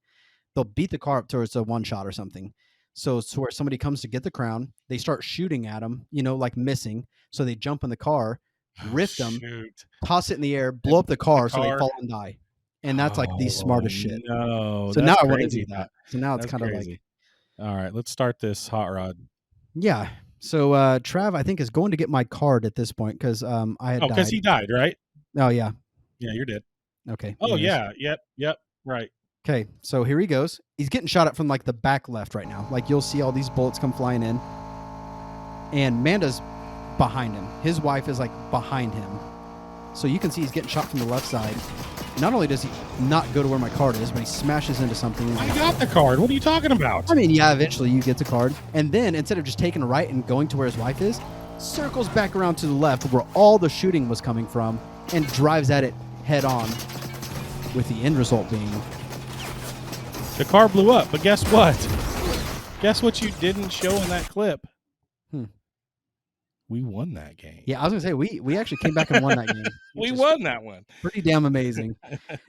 They'll beat the car up towards a one shot or something. So it's where somebody comes to get the crown, they start shooting at them, like missing. So they jump in the car, riff them, toss it in the air, blow up the car so they fall and die. And that's like the smartest shit. No, so now I want to do that. So now it's kind of like, all right, let's start this hot rod. Yeah. So Trav, I think, is going to get my card at this point because I had died. Because he died, right? Oh yeah. Yeah, you're dead. Okay. Oh yeah. Yep. Right. Okay, so here he goes. He's getting shot at from like the back left right now. Like you'll see all these bullets come flying in. And Manda's behind him. His wife is like behind him. So you can see he's getting shot from the left side. Not only does he not go to where my card is, but he smashes into something. I got the card. What are you talking about? I mean, yeah, eventually you get the card. And then instead of just taking a right and going to where his wife is, circles back around to the left where all the shooting was coming from and drives at it head on, with the end result being the car blew up. But guess what? Guess what you didn't show in that clip? we won that game. Yeah, I was gonna say we actually came back and won that game. We won that one. Pretty damn amazing.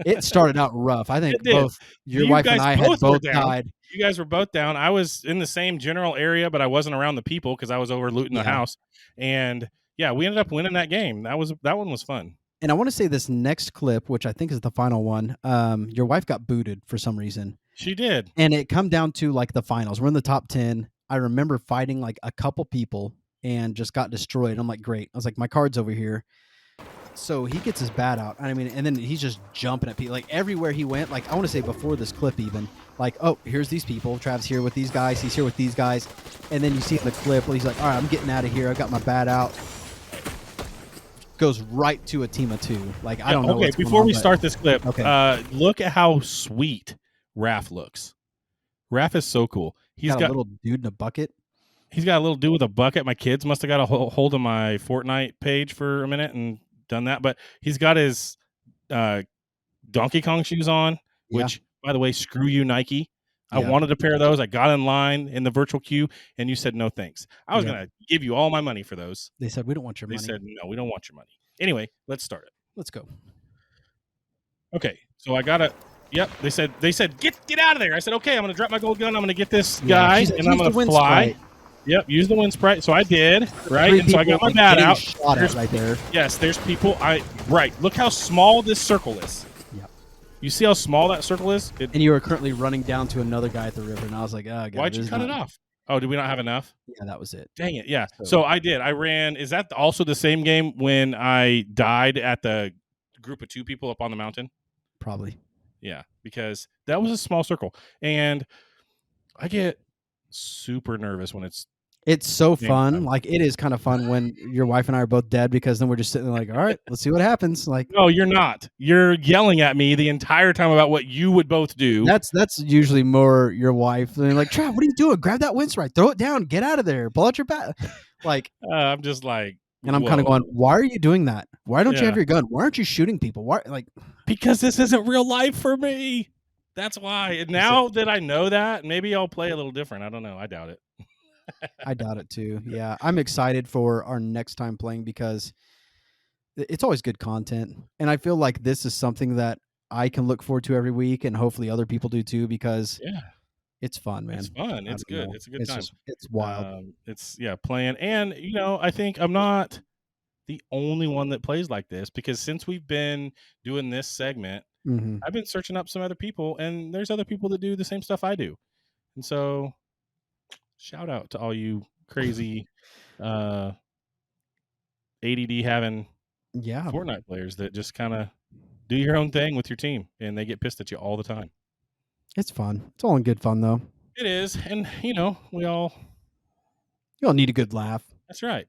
It started out rough. I think It did. both your wife and I had both died. You guys were both down. I was in the same general area, but I wasn't around the people because I was over looting the house. And yeah, we ended up winning that game. That one was fun. And I want to say this next clip, which I think is the final one. Your wife got booted for some reason. She did, and it come down to like the finals. We're in the top 10. I remember fighting like a couple people and just got destroyed. I'm like, great. I was like, my card's over here. So he gets his bat out. I mean, and then he's just jumping at people. Like everywhere he went, like I want to say before this clip even, like, oh, here's these people. Trav's here with these guys. He's here with these guys. And then you see in the clip where he's like, all right, I'm getting out of here. I got my bat out. Goes right to a team of 2. Like, I don't know. Okay, before we start this clip, okay. Look at how sweet Raph looks. Raph is so cool. He's got a little dude in a bucket. He's got a little dude with a bucket. My kids must have got a hold of my Fortnite page for a minute and done that. But he's got his Donkey Kong shoes on, which, by the way, screw you, Nike. I wanted a pair of those. I got in line in the virtual queue, and you said no thanks. I was going to give you all my money for those. They said, we don't want your money. They said, no, we don't want your money. Anyway, let's start it. Let's go. Okay, so I got to... Yep, they said, get out of there. I said, okay, I'm going to drop my gold gun. I'm going to get this guy, and I'm going to fly. Sprite. Yep, use the wind sprite. So I did, right? And so I got my bat out. Shot at right there. Yes, there's people. Right. Look how small this circle is. Yep. You see how small that circle is? And you were currently running down to another guy at the river, and I was like, oh, God. Why'd you cut it off? Oh, did we not have enough? Yeah, that was it. Dang it, yeah. So I did. I ran. Is that also the same game when I died at the group of 2 people up on the mountain? Probably. Yeah, because that was a small circle. And I get super nervous when it's so fun. Time. Like, it is kind of fun when your wife and I are both dead, because then we're just sitting there like, all right, let's see what happens. Like, no, you're not. You're yelling at me the entire time about what you would both do. That's usually more your wife. They're like, Trav, what are you doing? Grab that wind strike, throw it down, get out of there, pull out your bat. Like, I'm just like, and I'm kind of going, why are you doing that? Why don't you have your gun? Why aren't you shooting people? Why? Like, because this isn't real life for me. That's why. And now that I know that, maybe I'll play a little different. I don't know. I doubt it. I doubt it too. Yeah, I'm excited for our next time playing, because it's always good content, and I feel like this is something that I can look forward to every week, and hopefully other people do too, because it's fun, man. It's fun. It's good. It's a good time. It's wild. It's playing, and I think I'm not the only one that plays like this, because since we've been doing this segment, I've been searching up some other people, and there's other people that do the same stuff I do, and so. Shout out to all you crazy ADD having Fortnite players that just kind of do your own thing with your team, and they get pissed at you all the time. It's fun. It's all in good fun, though. It is, and we all need a good laugh. That's right,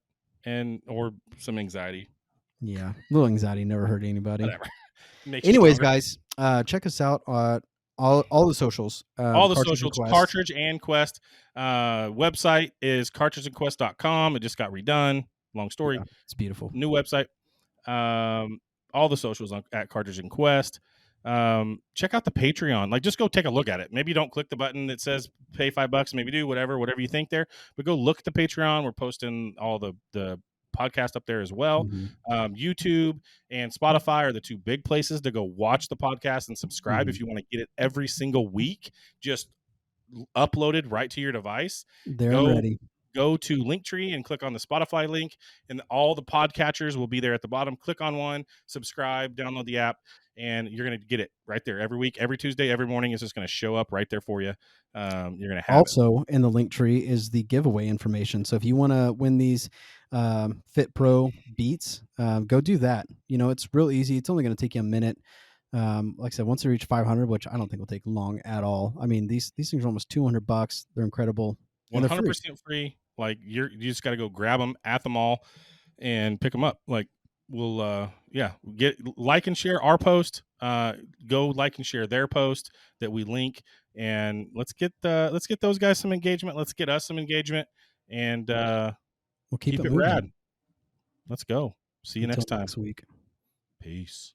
or some anxiety. Yeah, a little anxiety never hurt anybody. Whatever. Anyways, guys, check us out on all the socials. All the socials, Cartridge and Quest. Website is cartridgeandquest.com. It just got redone. Long story. Yeah, it's beautiful. New website. All the socials at Cartridge and Quest. Check out the Patreon. Like, just go take a look at it. Maybe don't click the button that says pay $5. Maybe do whatever you think there. But go look at the Patreon. We're posting all the podcast up there as well. YouTube and Spotify are the 2 big places to go watch the podcast and subscribe if you want to get it every single week, just uploaded right to your device. They're ready. Go to Linktree and click on the Spotify link, and all the podcatchers will be there at the bottom. Click on one, subscribe, download the app, and you're going to get it right there every week, every Tuesday, every morning. It's just going to show up right there for you. You're going to have also in the Linktree is the giveaway information. So if you want to win these Fit Pro beats, go do that. It's real easy. It's only going to take you a minute. Like I said, once they reach 500, which I don't think will take long at all. I mean, these things are almost $200. They're incredible. 100% free. Like, you just got to go grab them at the mall and pick them up. Like, we'll get like and share our post. Go like and share their post that we link, and let's get those guys some engagement. Let's get us some engagement, and we'll keep it rad. Let's go. See you next time. Next week. Peace.